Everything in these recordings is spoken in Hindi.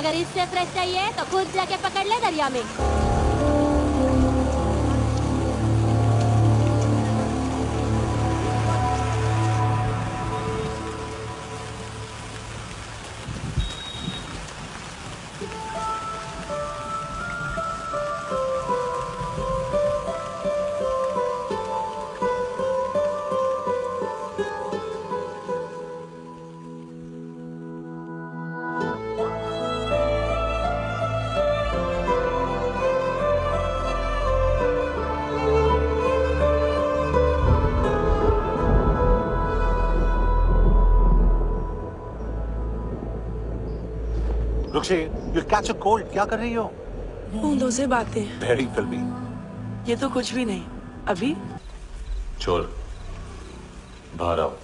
अगर इससे फ्रेश चाहिए तो खुद जाके पकड़ ले दरिया में। रुक्षी, you'll catch a cold. क्या कर रही हो? बूंदों से बातें। Very filmy. ये तो कुछ भी नहीं। अभी? छोड़। बाहर आओ।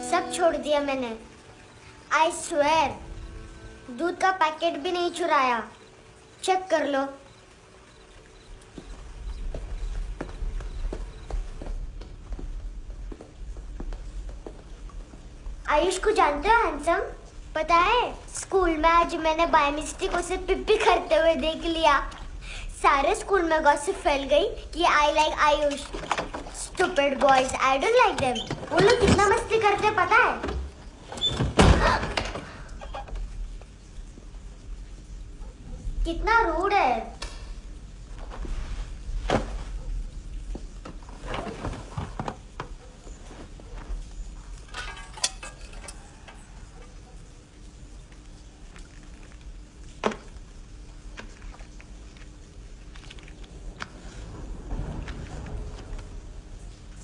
सब छोड़ दिया मैंने। I swear, दूध का पैकेट भी नहीं चुराया। चेक कर लो। आयुष को जानते हो हैंडसम? पता है स्कूल में आज मैंने बाय मिस्टेक उसे पिप्पी करते हुए देख लिया। सारे स्कूल में गॉसिप फैल गई कि I like Ayush. Stupid boys, I don't like them. वो लोग कितना मस्ती करते पता है? कितना रूड है।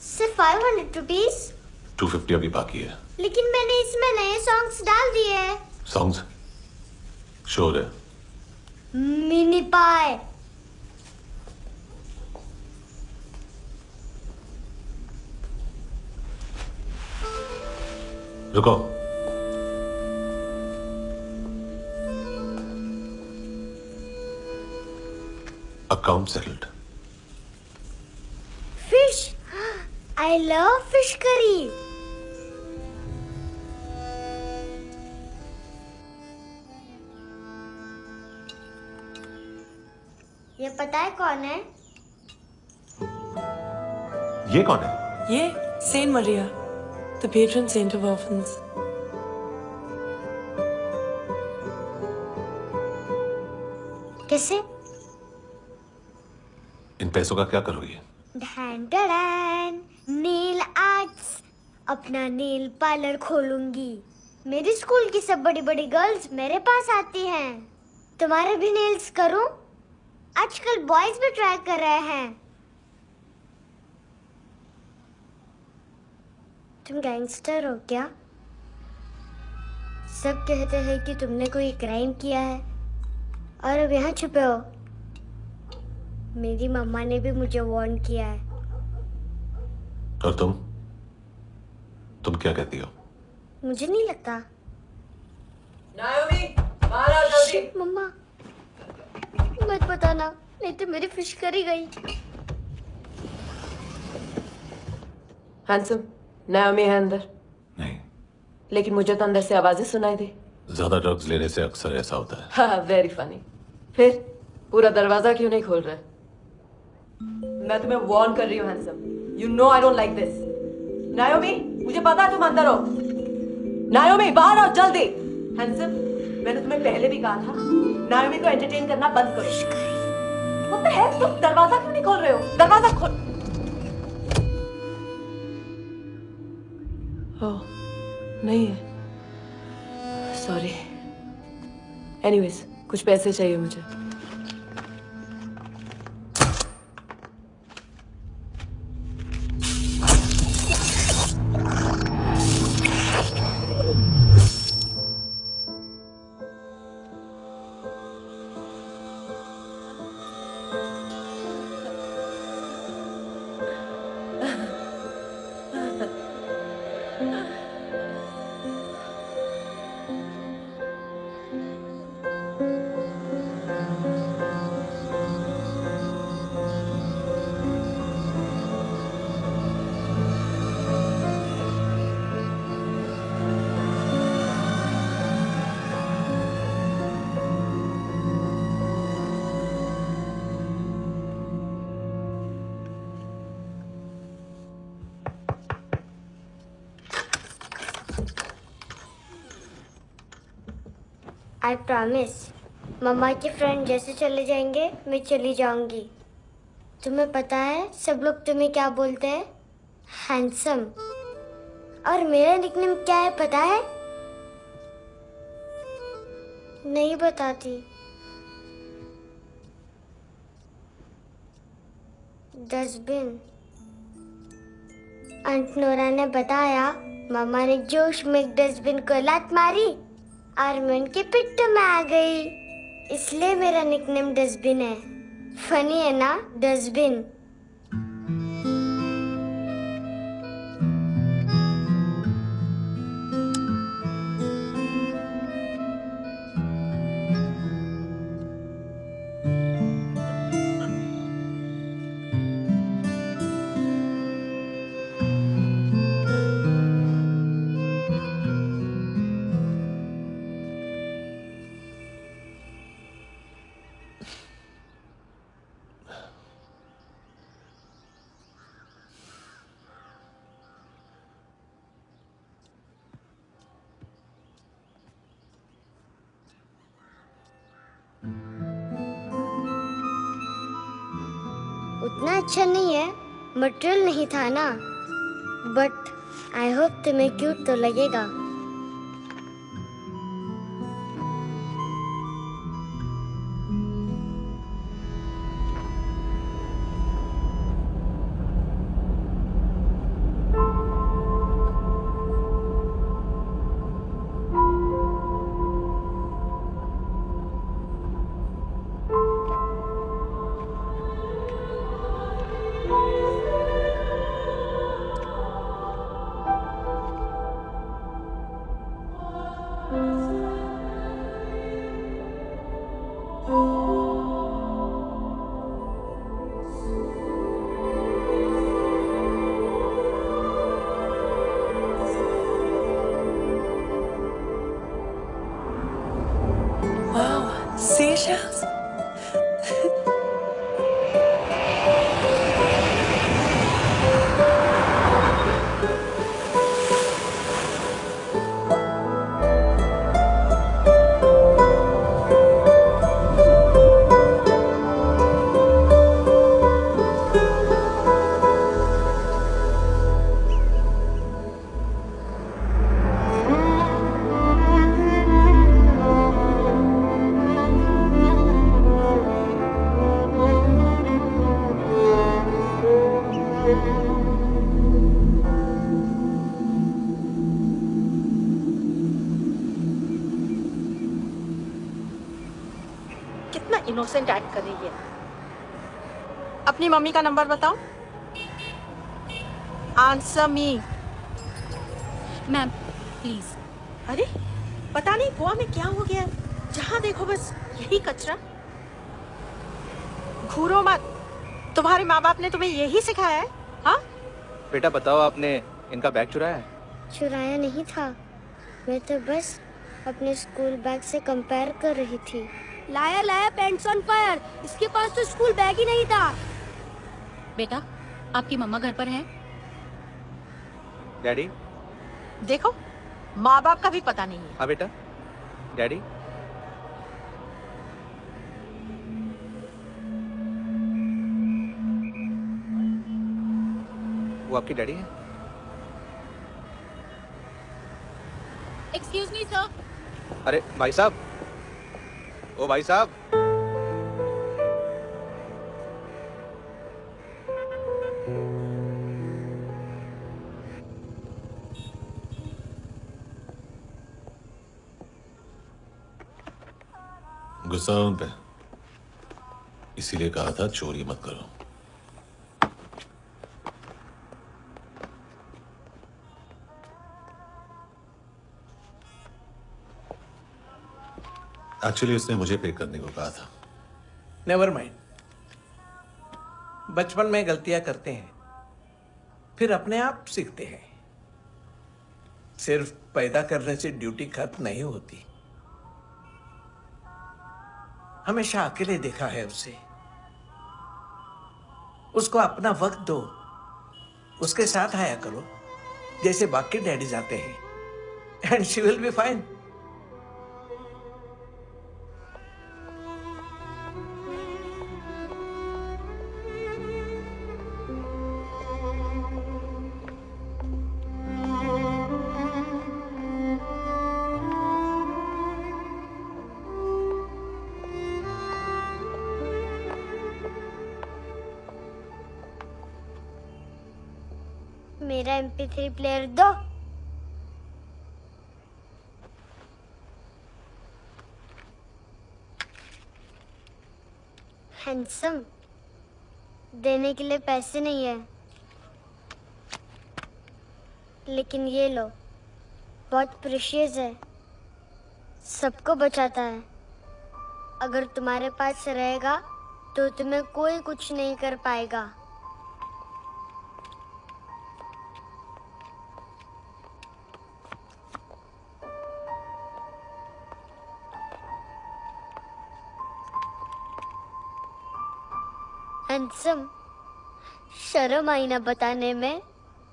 सिर्फ 500 रुपीज। 250 अभी बाकी है। लेकिन मैंने इसमें नए सॉन्ग्स डाल दिए हैं। सॉन्ग्स? शोर है। मिनी पाए। रुको। Account settled. Fish. I love fish curry. ये पता है कौन है? ये कौन है? ये Saint Maria, the patron saint of orphans. कैसे? इन पैसों का क्या करोगी? ढैन ढैन, नेल आर्ट्स। अपना नेल पार्लर खोलूंगी। मेरी स्कूल की सब बड़ी बड़ी गर्ल्स मेरे पास आती हैं। तुम्हारे भी नेल्स करूं? आजकल बॉयज भी ट्राई कर रहे हैं। तुम गैंगस्टर हो क्या? सब कहते हैं कि तुमने कोई क्राइम किया है और अब यहाँ छुपे हो। मेरी मम्मा ने भी मुझे वार्न किया है। और तुम क्या कहती हो? मुझे नहीं लगता। नायोमी, बाहर आओ जल्दी। मम्मा, मत बताना, नहीं तो मेरी फिश करी गई। हैंडसम, नायोमी है अंदर। नहीं। लेकिन मुझे तो अंदर से आवाजें सुनाई दी। ज्यादा ड्रग्स लेने से अक्सर ऐसा होता है। हाँ, वेरी फनी। फिर पूरा दरवाजा क्यों नहीं खोल रहे? मैं तुम्हें वार्न कर रही हूँ handsome. You know I don't like this. नायोमी, मुझे पता है तुम अंदर हो। नायोमी, बाहर आओ जल्दी। हैंडसम, मैंने तुम्हें पहले भी कहा था नायोमी को एंटरटेन करना बंद करो। What the hell? तुम दरवाजा क्यों नहीं खोल रहे हो? दरवाजा खोल। ओह, नहीं है। सॉरी। एनीवेज, कुछ पैसे चाहिए मुझे। I promise. मम्मा के फ्रेंड जैसे चले जाएंगे मैं चली जाऊंगी। तुम्हें पता है सब लोग तुम्हें क्या बोलते हैं? हैंडसम। और मेरा निकनेम क्या है पता है? नहीं बताती। डस्टबिन। आंट नोरा ने बताया मामा ने जोश में एक डस्टबिन को लात मारी और मैं उनके पिट्ठू में आ गई, इसलिए मेरा निकनेम डस्टबिन है। फनी है ना डस्टबिन? उतना अच्छा नहीं है, मटेरियल नहीं था ना, बट आई होप तुम्हें क्यूट तो लगेगा। Seashells? कितना इनोसेंट एक्ट कर रही है। अपनी मम्मी का नंबर बताओ। Answer me. Ma'am please. अरे पता नहीं गोवा में क्या हो गया, जहाँ देखो बस यही कचरा। घूरो मत, तुम्हारे माँ बाप ने तुम्हें यही सिखाया है? हाँ बेटा बताओ, आपने इनका बैग चुराया है? चुराया नहीं था, मैं तो बस अपने स्कूल बैग से कंपेयर कर रही थी। Liar liar pants on fire, इसके पास तो स्कूल बैग ही नहीं था। बेटा आपकी मम्मा घर पर है? डैडी? देखो माँ बाप का भी पता नहीं है। हाँ बेटा। डैडी? वो आपकी डैडी है? Excuse me sir. अरे भाई साहब, ओ भाई साहब। गुस्सा उन पे, इसीलिए कहा था चोरी मत करो। एक्चुअली उसने मुझे पे करने को कहा था। नेवर माइंड, बचपन में गलतियां करते हैं, फिर अपने आप सीखते हैं। सिर्फ पैदा करने से ड्यूटी खत्म नहीं होती। हमेशा अकेले देखा है उसे। उसको अपना वक्त दो, उसके साथ आया करो जैसे बाकी डैडीज आते हैं, and she will be fine. मेरा MP3 प्लेयर दो। हैंडसम, देने के लिए पैसे नहीं है, लेकिन ये लो, बहुत प्रेशियस है, सबको बचाता है। अगर तुम्हारे पास रहेगा तो तुम्हें कोई कुछ नहीं कर पाएगा। हैंडसम, शर्म आई ना बताने में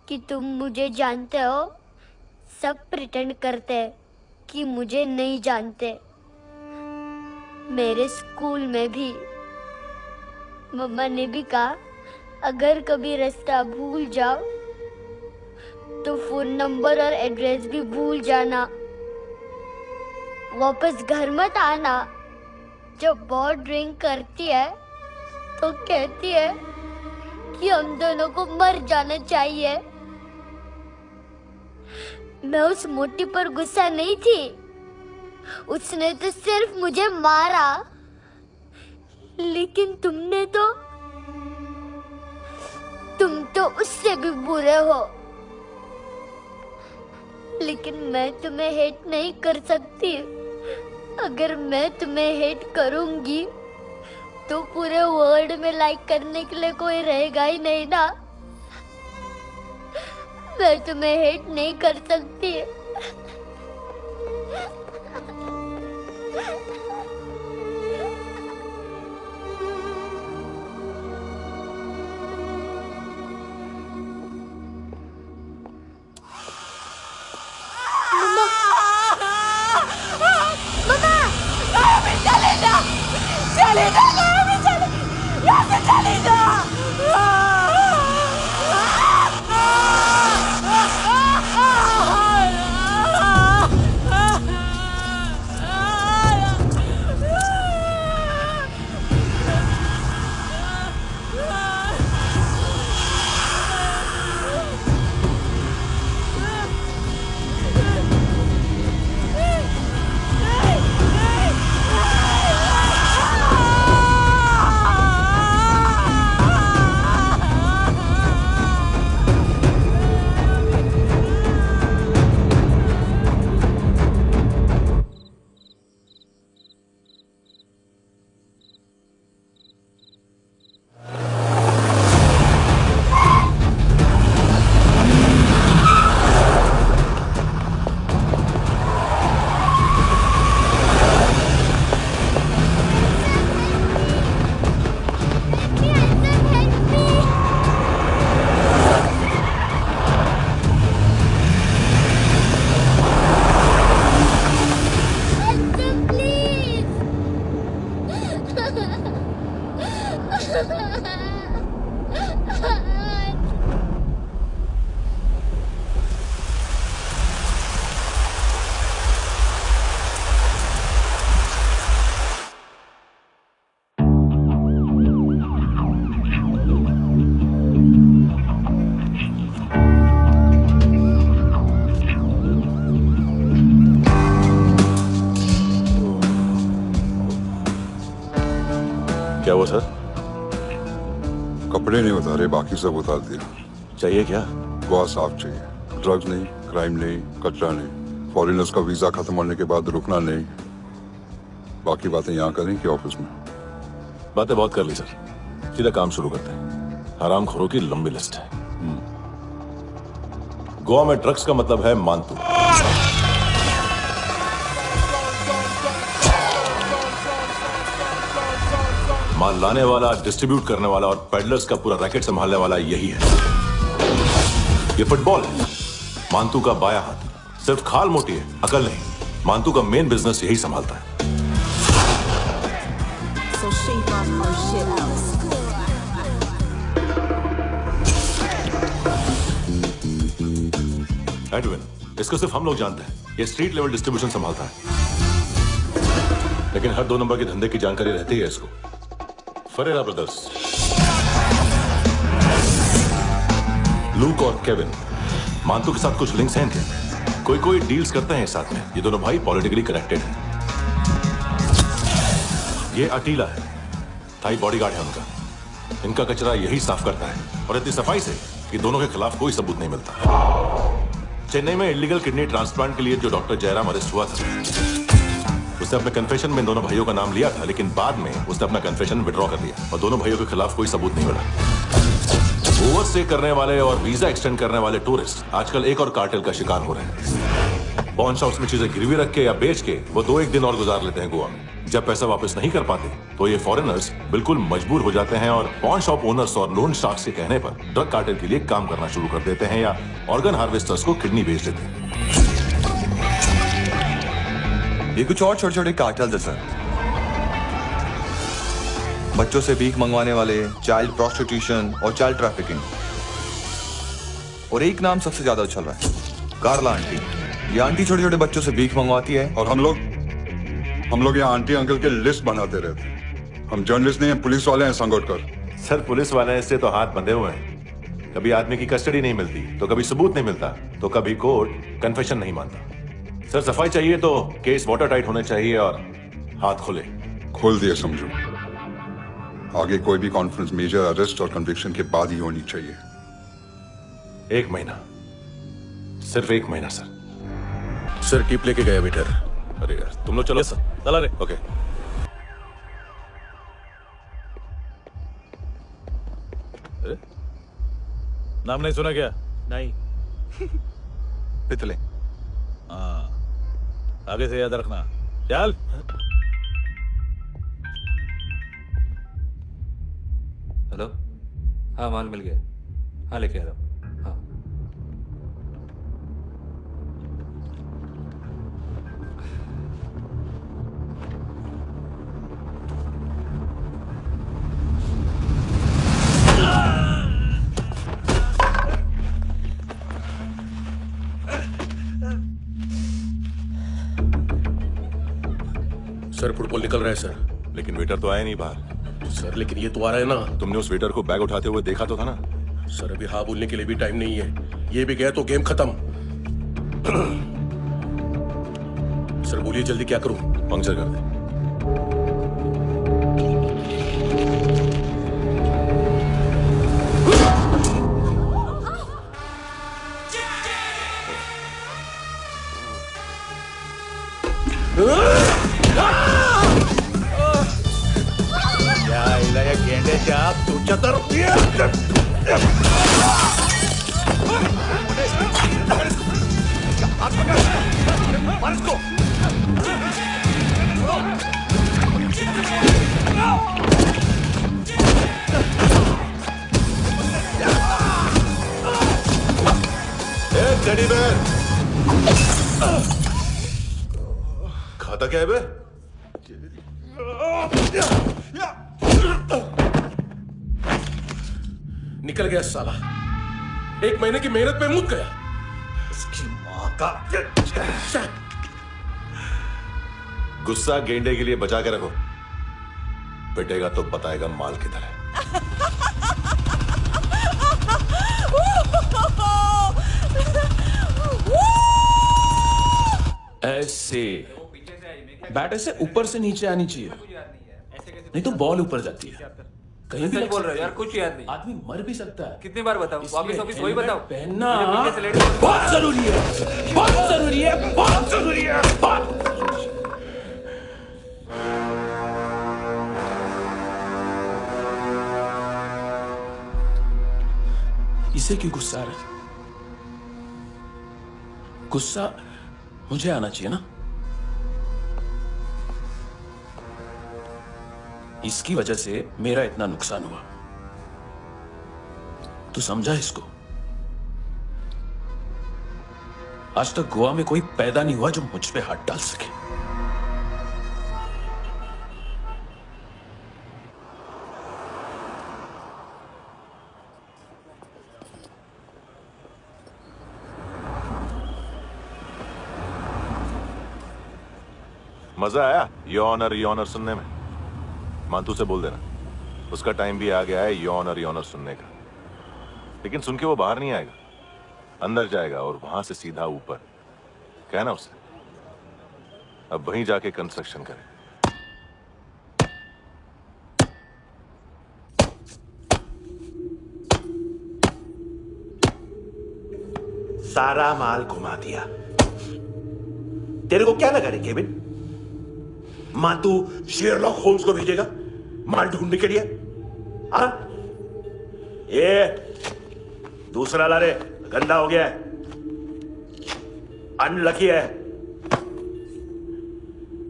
कि तुम मुझे जानते हो। सब प्रिटेंड करते हैं कि मुझे नहीं जानते। मेरे स्कूल में भी मम्मा ने भी कहा, अगर कभी रास्ता भूल जाओ तो फोन नंबर और एड्रेस भी भूल जाना, वापस घर मत आना। जब बहुत ड्रिंक करती है तो कहती है कि हम दोनों को मर जाना चाहिए। मैं उस मोटी पर गुस्सा नहीं थी, उसने तो सिर्फ मुझे मारा, लेकिन तुम तो उससे भी बुरे हो। लेकिन मैं तुम्हें हेट नहीं कर सकती। अगर मैं तुम्हें हेट करूंगी तो पूरे वर्ल्ड में लाइक करने के लिए कोई रहेगा ही नहीं ना। मैं तुम्हें हेट नहीं कर सकती। क्या हुआ सर? कपड़े नहीं उतारे, बाकी सब उतार दिया। चाहिए क्या? गोवा साफ चाहिए। ड्रग्स नहीं, क्राइम नहीं, कचरा नहीं। फॉरेनर्स का वीजा खत्म होने के बाद रुकना नहीं। बाकी बातें यहाँ करें कि ऑफिस में? बातें बहुत कर ली सर, सीधा काम शुरू करते हैं। हरामखोरों की लंबी लिस्ट है। गोवा में ड्रग्स का मतलब है मानतू। माल लाने वाला, डिस्ट्रीब्यूट करने वाला और पेडलर्स का पूरा रैकेट संभालने वाला यही है। ये फुटबॉल है, मानतू का बाया हाथ। सिर्फ खाल मोटी है, अकल नहीं। मानतू का मेन बिजनेस यही संभालता है। एडविन, इसको सिर्फ हम लोग जानते हैं। ये स्ट्रीट लेवल डिस्ट्रीब्यूशन संभालता है, लेकिन हर 2 नंबर के धंधे की जानकारी रहती है इसको। फरेरा ब्रदर्स, लूक और केविन, मानतू के साथ कुछ लिंक्स हैं इनके, कोई डील्स करते हैं साथ में। ये दोनों भाई पॉलिटिकली कनेक्टेड हैं। ये अटीला है, थाई बॉडीगार्ड है उनका। इनका कचरा यही साफ करता है और इतनी सफाई से कि दोनों के खिलाफ कोई सबूत नहीं मिलता। चेन्नई में इलीगल किडनी ट्रांसप्लांट के लिए जो डॉक्टर जयराम अरेस्ट हुआ था, उसने अपने कन्फेशन में दोनों भाइयों का नाम लिया था, लेकिन बाद में उसने अपना कन्फेशन विड्रॉ कर लिया और दोनों भाइयों के खिलाफ कोई सबूत नहीं मिला। ओवरस्टे करने वाले और वीजा एक्सटेंड करने वाले टूरिस्ट आजकल एक और कार्टेल का शिकार हो रहे हैं। पॉन शॉप्स में चीजें गिरवी रख के या बेच के वो 2-1 दिन और गुजार लेते हैं गोवा में। जब पैसा वापस नहीं कर पाते तो ये फॉरेनर्स बिल्कुल मजबूर हो जाते हैं और पॉन शॉप ओनर्स और लोन शार्क्स के कहने पर ड्रग कार्टेल के लिए काम करना शुरू कर देते हैं या ऑर्गन हार्वेस्टर्स को किडनी बेच देते हैं। ये कुछ और छोटे छोटे कार्टेल्स है सर। बच्चों से भीख मंगवाने वाले, चाइल्ड प्रोस्टिट्यूशन और चाइल्ड ट्रैफिकिंग। और एक नाम सबसे ज्यादा उछल रहा है, कार्ला आंटी। ये आंटी छोटे छोटे बच्चों से भीख मंगवाती है और हम लोग यहाँ आंटी अंकल के लिस्ट बनाते रहते। हम जर्नलिस्ट नहीं हैं, पुलिस वाले हैं संगोटकर। सर पुलिस वाले इससे तो हाथ बंधे हुए हैं। कभी आदमी की कस्टडी नहीं मिलती तो कभी सबूत नहीं मिलता तो कभी कोर्ट कन्फेशन नहीं मानता। सर सफाई चाहिए तो केस वाटर टाइट होने चाहिए और हाथ खुले। खोल दिए समझो। आगे कोई भी कॉन्फ्रेंस मेजर अरेस्ट और कन्विक्शन के बाद ही होनी चाहिए। 1 महीना, सिर्फ 1 महीना सर। सर टिप लेके गया वेटर। अरे यार तुम लोग चलो। सर चला रे। ओके। नाम नहीं सुना क्या? नहीं। पितले। हाँ, आगे से याद रखना। चल। हेलो, हाँ माल मिल गया। हाँ लेके आ रहा हूँ। हाँ सर फुटबॉल निकल रहा है सर। लेकिन वेटर तो आया नहीं बाहर। सर लेकिन ये तो आ रहा है ना। तुमने उस वेटर को बैग उठाते हुए देखा तो था ना। सर अभी हाँ बोलने के लिए भी टाइम नहीं है। ये भी गया तो गेम खत्म। सर बोलिए जल्दी क्या करूं? पंक्चर कर दे। गेंडे जा तू चतर। टेडी बेयर खाता क्या है बे? निकल गया साला। 1 महीने की मेहनत में मुक गया। उसकी माँ का। गुस्सा गेंडे के लिए बचा के रखो, पिटेगा तो बताएगा माल किधर है। ऐसे बैट ऐसे ऊपर से नीचे आनी चाहिए, नहीं तो बॉल ऊपर जाती है। कहीं भी बोल रहे हो यार, कुछ याद नहीं। आदमी मर भी सकता है। कितनी बार बताऊं? वापिस वही बताओ। पहनना बहुत जरूरी है, बहुत जरूरी है, बहुत जरूरी है, बहुत। इसे क्यों गुस्सा आ रहा है? गुस्सा मुझे आना चाहिए ना। इसकी वजह से मेरा इतना नुकसान हुआ। तू समझा इसको? आज तक गोवा में कोई पैदा नहीं हुआ जो मुझ पे हाथ डाल सके। मजा आया यॉनर सुनने में? मानतू से बोल देना उसका टाइम भी आ गया है यॉनर सुनने का। लेकिन सुन के वो बाहर नहीं आएगा। अंदर जाएगा और वहां से सीधा ऊपर। कहना उसे अब वहीं जाके कंस्ट्रक्शन करे। सारा माल घुमा दिया। तेरे को क्या लगा रे केविन? मां तू शेरलॉक होम्स को भेजेगा माल ढूंढने के लिए? हाँ? ये दूसरा ला रे, गंदा हो गया है, अनलकी है।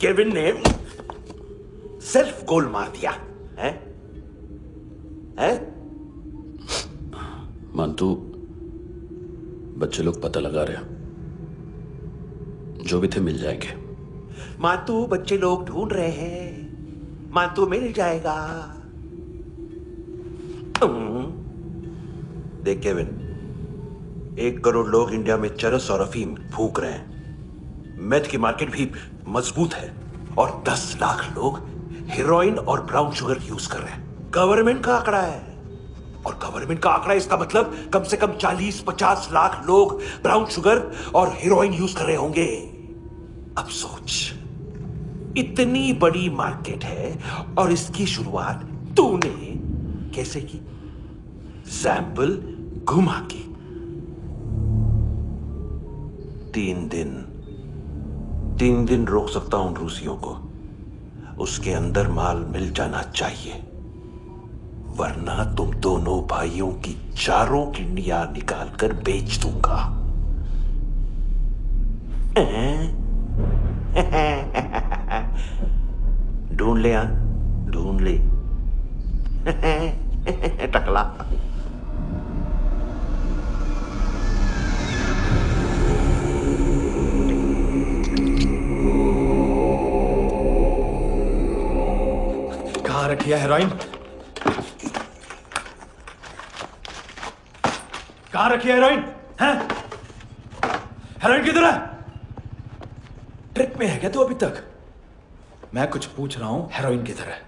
केविन ने सेल्फ गोल मार दिया है? हैं? मानतू, बच्चे लोग पता लगा रहे हैं, जो भी थे मिल जाएंगे। मातू बच्चे लोग ढूंढ रहे हैं, मातू मिल जाएगा। देख केविन, 1 करोड़ लोग इंडिया में चरस और अफीम फूक रहे हैं। मेथ की मार्केट भी मजबूत है और 10 लाख लोग हेरोइन और ब्राउन शुगर यूज कर रहे हैं। गवर्नमेंट का आंकड़ा है, और गवर्नमेंट का आंकड़ा इसका मतलब कम से कम 40-50 लाख लोग ब्राउन शुगर और हेरोइन यूज कर रहे होंगे। अब सोच, इतनी बड़ी मार्केट है और इसकी शुरुआत तूने कैसे की? सैंपल घुमा के। 3 दिन रोक सकता हूं रूसियों को, उसके अंदर माल मिल जाना चाहिए, वरना तुम दोनों भाइयों की चारों किडनियां निकालकर बेच दूंगा। ढूंढ ले, ढूंढ ले टकला। कहाँ रखी है हेरोइन? कहाँ रखी है हेरोइन? हैं? हेरोइन किधर है? ट्रिप में है क्या तू अभी तक? मैं कुछ पूछ रहा हूं, हेरोइन किधर है?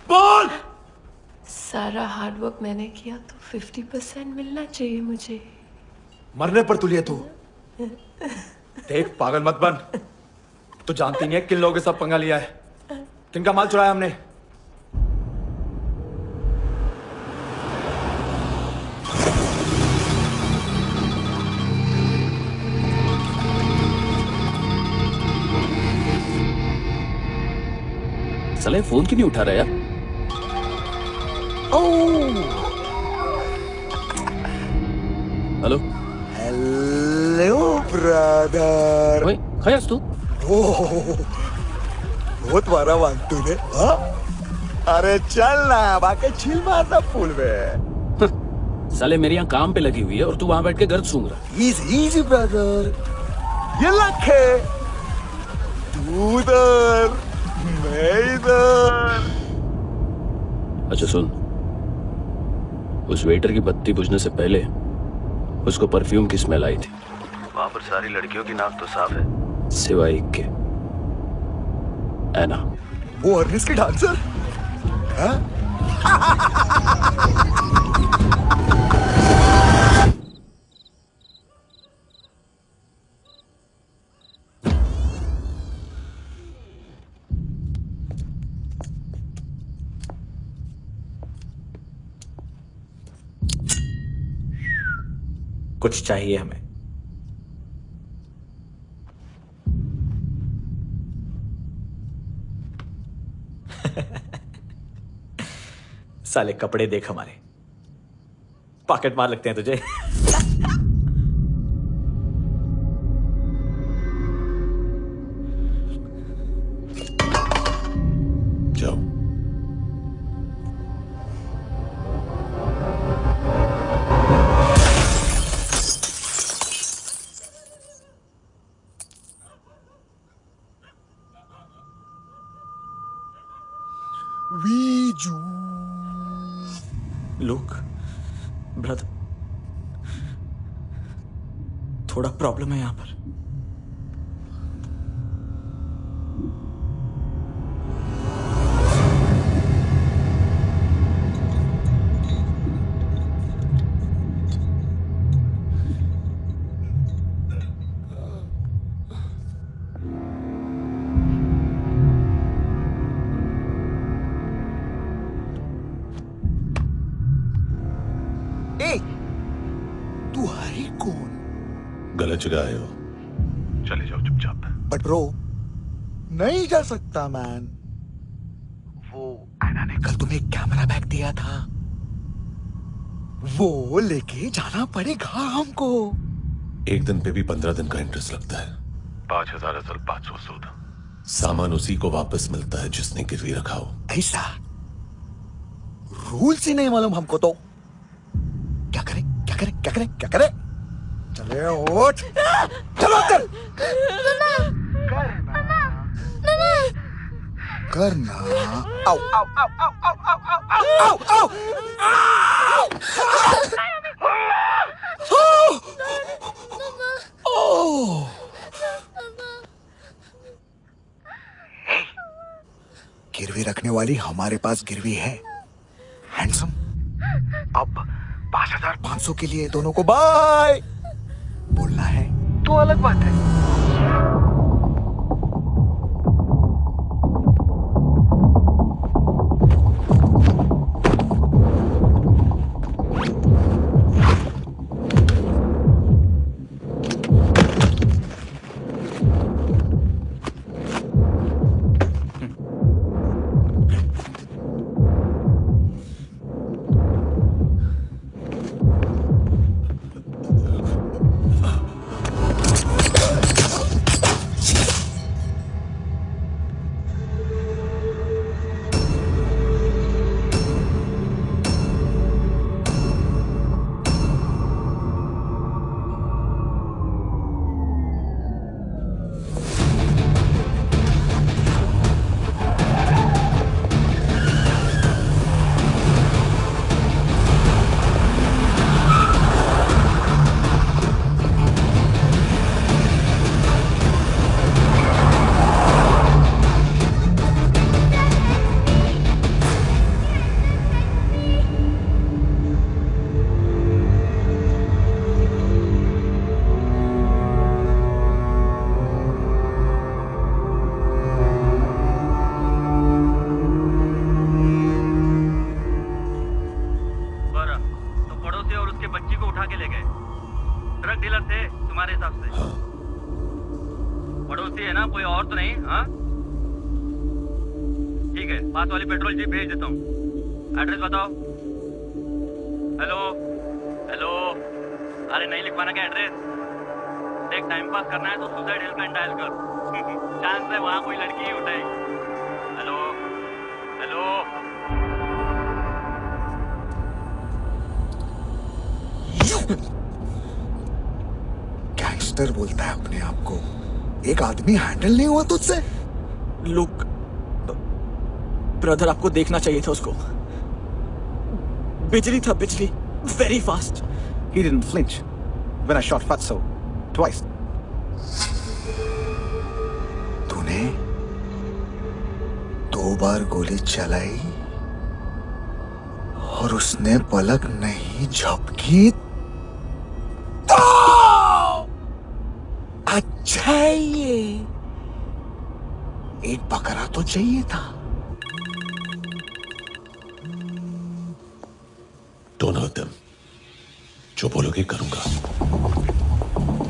बोल! सारा हार्डवर्क मैंने किया तो 50% मिलना चाहिए मुझे। मरने पर तुलिए तू। देख, पागल मत बन। तू जानती नहीं है किन लोगों के साथ पंगा लिया है, किनका माल चुराया हमने। साले फोन क्यों नहीं उठा रहा यार? Hello hello brother. ओए, खैर तू? बहुत मारा मानतू ने। हाँ? अरे चल ना, बाकी चिल मारना पूल में। साले मेरी यहाँ काम पे लगी हुई है और तू वहां बैठ के गर्द सूंघ रहा। इजी ब्रदर, ये लक है। तू उधर, मैं इधर। अच्छा सुन, उस वेटर की बत्ती बुझने से पहले उसको परफ्यूम की स्मेल आई थी। वहां पर सारी लड़कियों की नाक तो साफ है, सिवाय एक के, एना। वो अर्निस की डांसर? हाँ? कुछ चाहिए हमें। साले कपड़े देख हमारे, पॉकेट मार लगते हैं तुझे। जाओ। लुक ब्रदर, थोड़ा प्रॉब्लम है यहां पर। बच गए हो, चले जाओ चुपचाप। बट ब्रो नहीं जा सकता मैन। वो एना ने कल तुम्हें एक कैमरा बैग दिया था, वो लेके जाना पड़ेगा हमको। एक दिन पे भी 15 दिन का इंटरेस्ट लगता है। 5,000 असल 500 सूद। सामान उसी को वापस मिलता है जिसने गिरवी रखा हो। ऐसा रूल्स ही नहीं मालूम हमको तो। क्या करें क्या करें क्या करें क्या करें? चले उठ, चलो अंदर। करना आओ आओ आओ आओ आओ आओ आओ आओ। गिरवी रखने वाली हमारे पास गिरवी है हैंडसम। अब 5,500 के लिए दोनों को बाय बोलना है तो अलग बात है। गैंगस्टर बोलता है अपने आप को, एक आदमी हैंडल नहीं हुआ तुझसे? लुक ब्रदर, आपको देखना चाहिए था उसको। बिजली था, बिजली, very fast. He didn't flinch when I shot Fatso twice. तूने 2 बार गोली चलाई और उसने पलक नहीं झपकी तो अच्छा है ये। एक बकरा तो चाहिए था। Don't hurt them. जो बोलोगे करूंगा।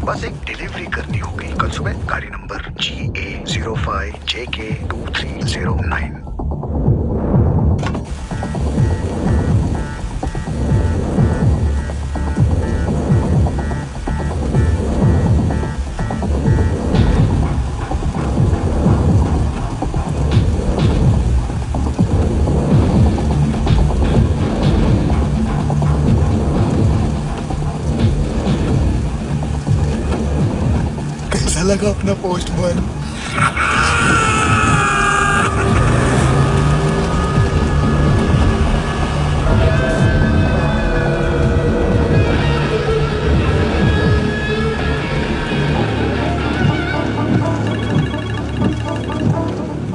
बस एक डिलीवरी करनी होगी कल सुबह, गाड़ी नंबर GA05JK2309। लगा अपना पोस्टमैन?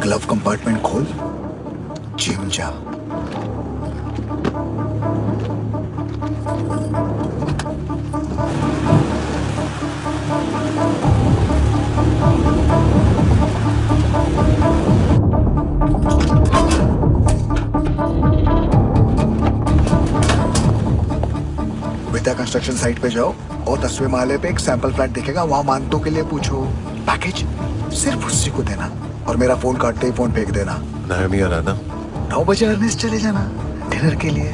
ग्लव कंपार्टमेंट खोल, जिम जा। कंस्ट्रक्शन साइट पे जाओ और 10वें माले पे एक सैंपल फ्लैट दिखेगा, वहां मानतो के लिए पूछो। पैकेज सिर्फ उसी को देना और मेरा फोन काटते ही फोन फेंक देना। नायोमी आ रहा ना? 9 बजे अर्नेस्ट चले जाना डिनर के लिए।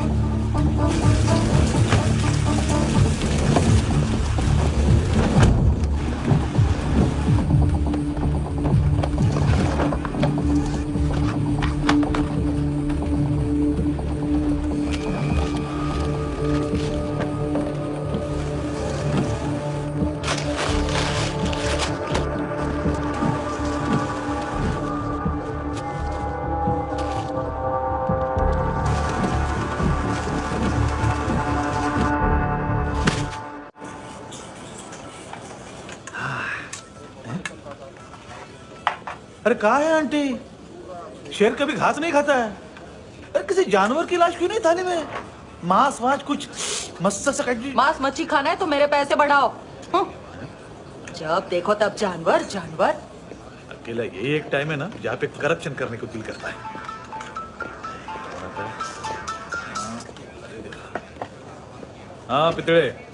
अरे कहाँ है आंटी? शेर कभी घास नहीं खाता है। अरे किसी जानवर की लाश क्यों नहीं थाली में? मांस वास कुछ मस्त सा मांस मच्छी खाना है तो मेरे पैसे बढ़ाओ। जब देखो तब जानवर जानवर। अकेला यही एक टाइम है ना जहाँ पे करप्शन करने को दिल करता है। हाँ पितड़े।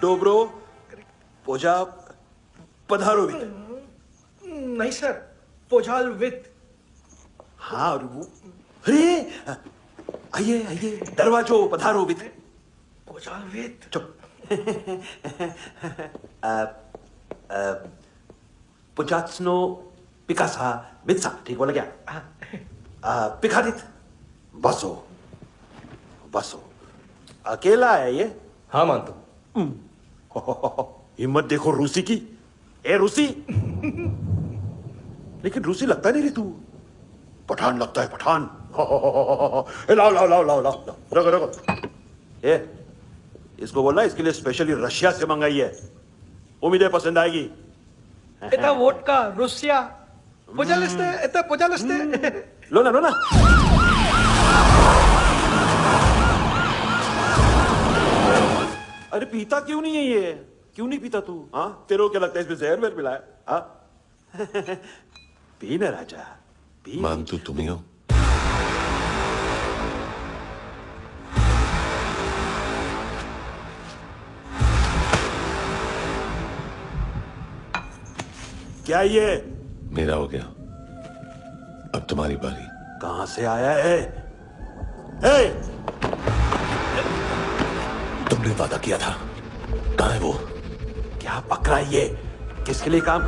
डोब्रो पोजा पधारोवित। नहीं सर, पोजालवित। हाँ अरे आइए आइए, दरवाजो पधारोवित। पोजालवित। चुप। पुजात्सनो पिकासा वित्सा, ठीक बोला क्या? पिकादित बसो बसो। अकेला है ये? हाँ मानतो। हिम्मत देखो रूसी की। ए रूसी। लेकिन रूसी लगता नहीं रे तू, पठान लगता है पठान। लाओ लाओ लाओ लाओ लाओ, रखो रखो। ए इसको बोलना इसके लिए स्पेशली रशिया से मंगाई है, उम्मीद है पसंद आएगी। इतना वोडका रुसिया पोजालिस्ते, इतना पोजालिस्ते। लो ना लो ना। अरे पीता क्यों नहीं है ये? क्यों नहीं पीता तू? हाँ तेरे को क्या लगता है इसमें जहर वेर मिला है? हाँ पी ना राजा पी। मानतू तुम ही हो? क्या ये? मेरा हो गया, अब तुम्हारी बारी। कहां से आया है? तुमने वादा किया था, कहां है वो? क्या पकड़ा ये? किसके लिए काम?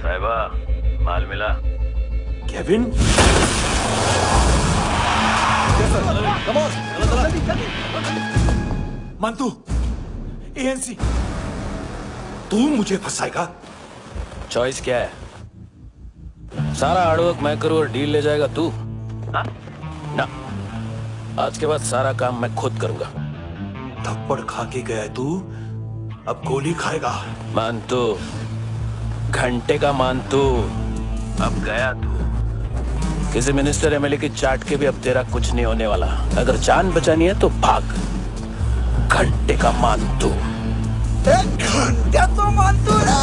साहिबा माल मिला? केविन? मानतू, एएनसी। तू मुझे फंसाएगा? चॉइस क्या है? सारा हार्डवर्क मैं करूं और डील ले जाएगा तू? ना, आज के बाद सारा काम मैं खुद करूंगा। थप्पड़ खा के गया तू, अब गोली खाएगा। मानतू, घंटे का मानतू, अब गया तू। किसी मिनिस्टर एमएलए की चाट के भी अब तेरा कुछ नहीं होने वाला। अगर जान बचानी है तो भाग। घंटे का मानतू। एक घंटा तो मानतू ना।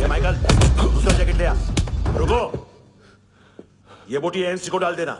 माइकल, दूसरा जैकेट ले आ। रुको, ये बोटी एएनसी को डाल देना।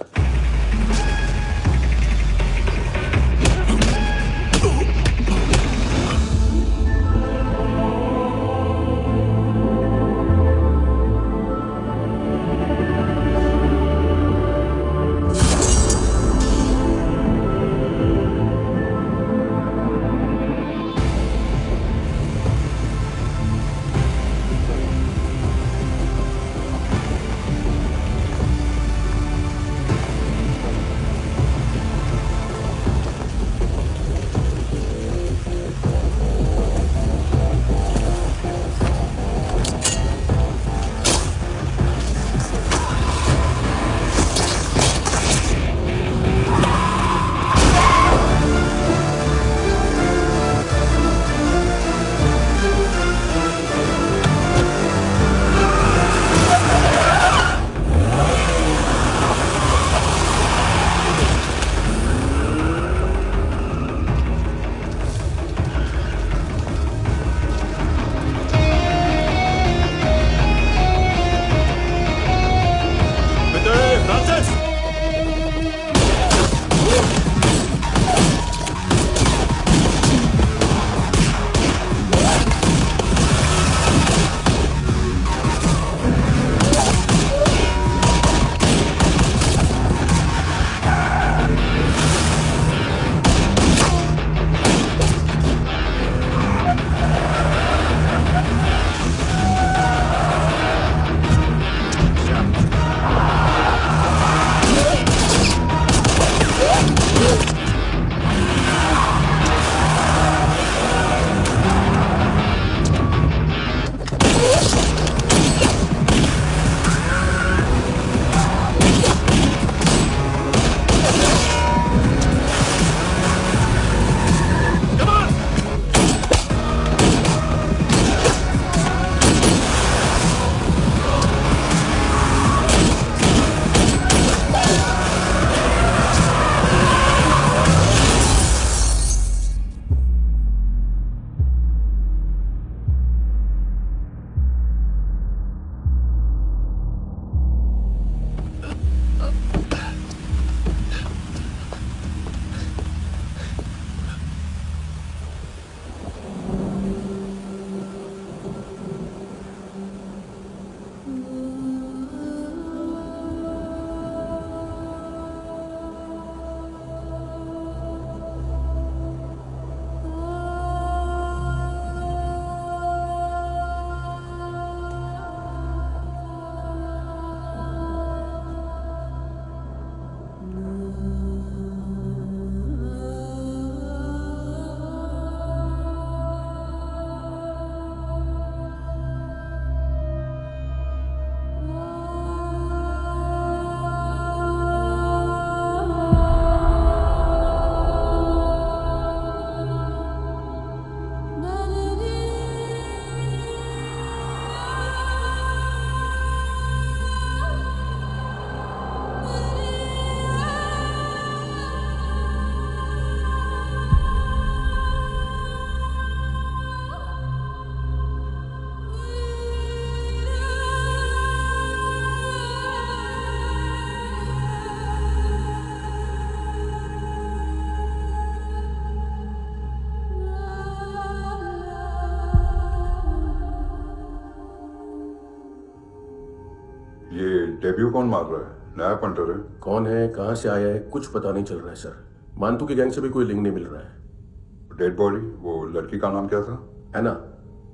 डेब्यू कौन मार रहा है? नया पंटर है। कौन है, कहां से आया है, कुछ पता नहीं चल रहा है सर। मानतू की गैंग से भी कोई लिंक नहीं मिल रहा है। डेड बॉडी, वो लड़की का नाम क्या था? है ना?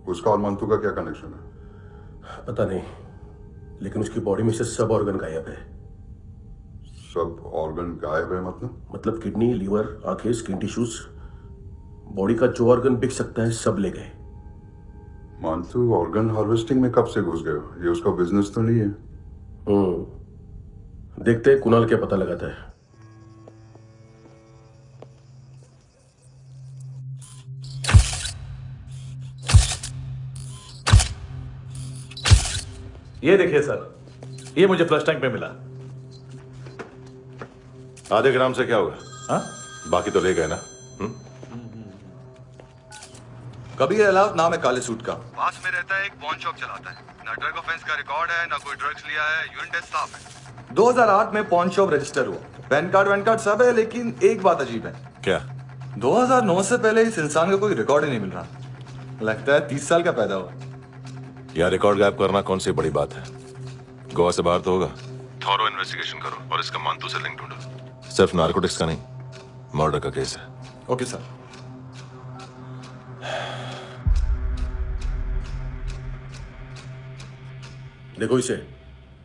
उसका और मानतू का क्या कनेक्शन है? पता नहीं, लेकिन उसकी बॉडी में से सब ऑर्गन गायब है। सब ऑर्गन गायब है मतलब किडनी, लीवर, आंखें, स्किन टिश्यूज, बॉडी का जो ऑर्गन बिक सकता है सब ले गए। मानतू ऑर्गन हार्वेस्टिंग में कब से घुस गए? ये उसका बिजनेस तो नहीं है? देखते हैं कुणाल क्या पता लगाता है। ये देखिए सर, ये मुझे फ्लश टैंक में मिला। आधे ग्राम से क्या होगा? हाँ? बाकी तो ले गए ना? कबीर अलाउद्दीन नाम है काले सूट का, पास में रहता है, एक पॉन शॉप चलाता है। ना ड्रग ऑफेंस का रिकॉर्ड है, ना कोई ड्रग्स लिया है, यूनिट टेस्ट साफ है। 2008 में पॉन शॉप रजिस्टर हुआ, पैन कार्ड सब है, लेकिन एक बात अजीब है। क्या? 2009 से पहले इस इंसान का कोई रिकॉर्ड ही नहीं मिल रहा। लगता है 30 साल का पैदा हुआ। यह रिकॉर्ड गायब करना कौन सी बड़ी बात है? गोवा से बाहर तो होगा। थॉरो इन्वेस्टिगेशन करो और इसका मानतू से लिंक ढूंढो। सिर्फ नारकोटिक्स का नहीं, मर्डर का केस है। Okay sir. देखो इसे,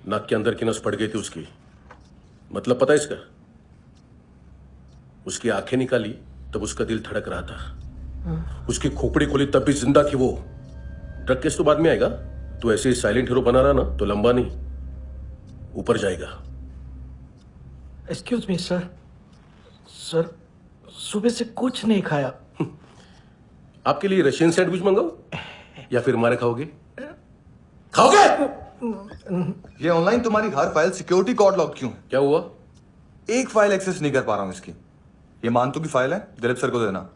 नाक के अंदर की नस फट गई थी उसकी। मतलब पता है इसका? उसकी आंखें निकाली तब उसका दिल धड़क रहा था। उसकी खोपड़ी खोली तब भी जिंदा थी वो। ड्रग केस तो बाद में आएगा। तो ऐसे साइलेंट हीरो बना रहा ना तो लंबा नहीं, ऊपर जाएगा। एक्सक्यूज मी सर, सर सुबह से कुछ नहीं खाया। आपके लिए रशियन सैंडविच मंगाओ या फिर हमारे खाओगे? खाओगे? ये ऑनलाइन तुम्हारी हर फाइल सिक्योरिटी कोड लॉक क्यों है? क्या हुआ? एक फाइल एक्सेस नहीं कर पा रहा हूं इसकी। ये मानतू की फाइल है, दिलीप सर को देना।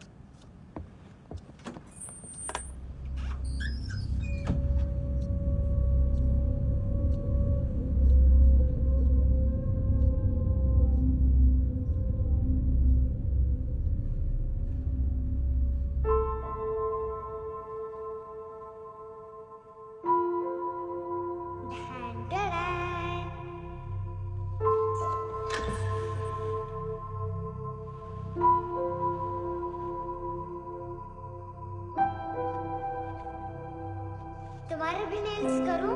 तुम्हारे भी नेल्स करूं?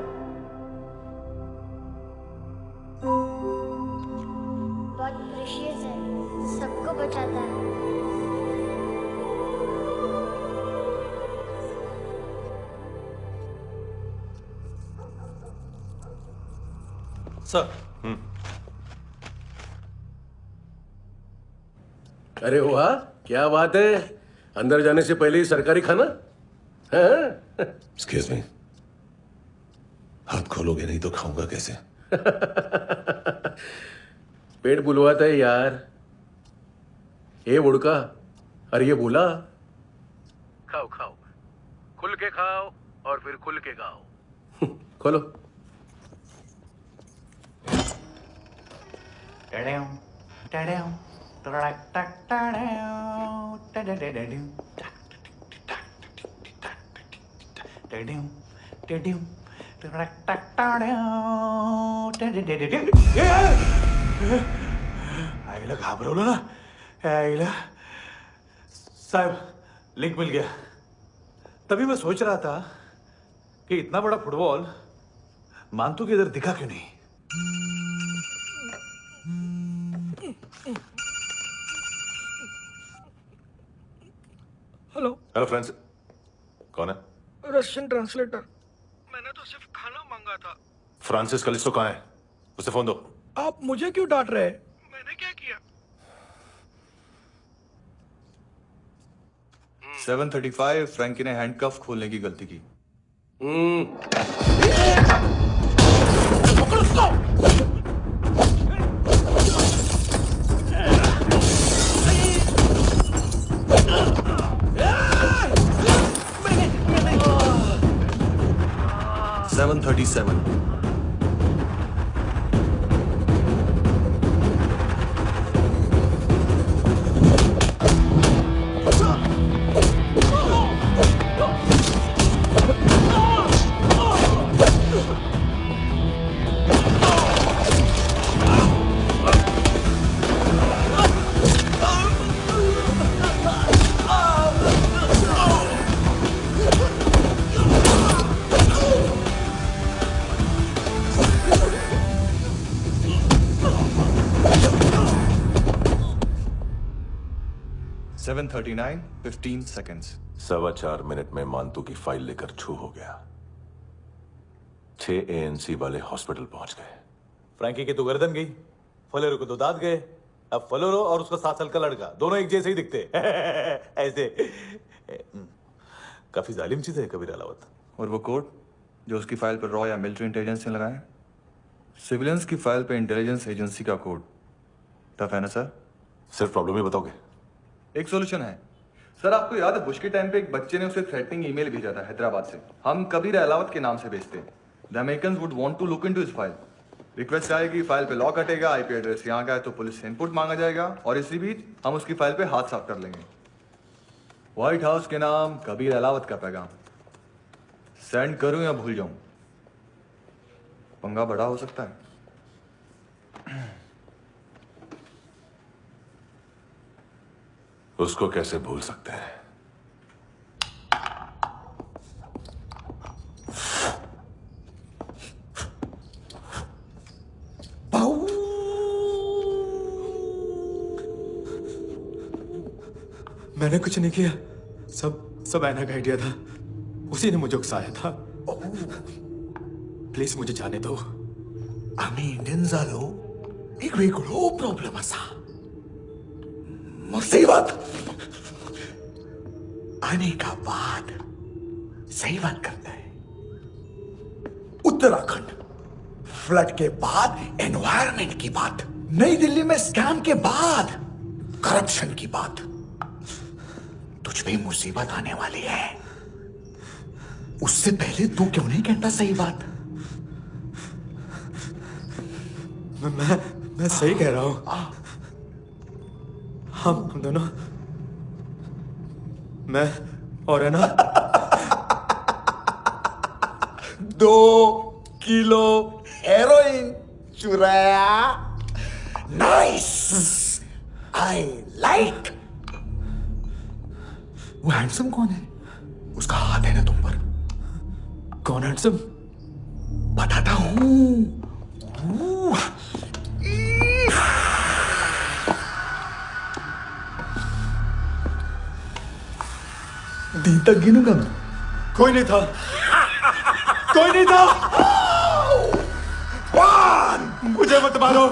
बहुत प्रेशियस है, सबको बचाता है। सर। अरे वाह, क्या बात है। अंदर जाने से पहले ही सरकारी खाना। एक्सक्यूज मी, हाथ खोलोगे नहीं तो खाऊंगा कैसे? पेट बुलवाता है यार। ये बुड़का, अरे ये बोला। खाओ खाओ, खुल के खाओ और फिर खुल के गाओ। खोलो। आईला घाबरवलं ना। आईला साहब, लिंक मिल गया। तभी मैं सोच रहा था कि इतना बड़ा फुटबॉल मानतू के इधर दिखा क्यों नहीं। हेलो। हेलो फ्रेंड्स, कौन है? Russian translator. मैंने तो सिर्फ खाना मांगा था। फ्रांसिस कलिस्टो कहाँ है? उसे फोन दो। आप मुझे क्यों डांट रहे हैं? मैंने क्या किया? 735 फ्रैंकी ने हैंडकफ खोलने की गलती की। Seven 37. 7:39, 15 seconds. 4.25 मिनट में मानतू की फाइल लेकर छू हो गया। 6 ANC वाले हॉस्पिटल पहुंच गए। फ्रैंकी की तो गर्दन गई, फलेरो को तो दांत गए। अब फलेरो और उसका 7 साल का लड़का दोनों एक जैसे ही दिखते ऐसे। काफी जालिम चीज है कबीर अलावत। और वो कोड जो उसकी फाइल पर रॉ या मिलिट्री इंटेलिजेंस ने लगाया, सिविलियंस की फाइल पे इंटेलिजेंस एजेंसी का कोड। टफ है ना सर? सिर्फ प्रॉब्लम ही बताओगे? एक सॉल्यूशन है सर। आपको याद है बुश के टाइम पे एक बच्चे ने उसे थ्रेटनिंग ईमेल भेजा था हैदराबाद से। हम कबीर अलावत के नाम से भेजते हैं। The Americans would want to look into his file. Request आएगी, फाइल पे लॉक हटेगा, आईपी एड्रेस यहाँ का है तो पुलिस से इनपुट मांगा जाएगा और इसी बीच हम उसकी फाइल पे हाथ साफ कर लेंगे। व्हाइट हाउस के नाम कबीर अलावत का पैगाम। सेंड करूं या भूल जाऊं? पंगा बड़ा हो सकता है। उसको कैसे भूल सकते हैं? मैंने कुछ नहीं किया, सब ऐना का आइडिया था। उसी ने मुझे उकसाया था। प्लीज मुझे जाने दो। आम्ही इंडियन झालो एक वेगळो प्रॉब्लेम असा। मुसीबत आने का बाद सही बात करता है। उत्तराखंड फ्लड के बाद एनवायरनमेंट की बात, नई दिल्ली में स्कैम के बाद करप्शन की बात। तुझ पे मुसीबत आने वाली है, उससे पहले तू क्यों नहीं कहता सही बात? मैं सही कह रहा हूं। हम दोनों, मैं और है ना 2 किलो हेरोइन चुराया। Nice, I like. वो हैंडसम कौन है? उसका हाथ है ना तुम पर? कौन हैंडसम? बताता हूं। दिन तक गिनूंगा मैं। कोई नहीं था, कोई नहीं था। मुझे मत मारो,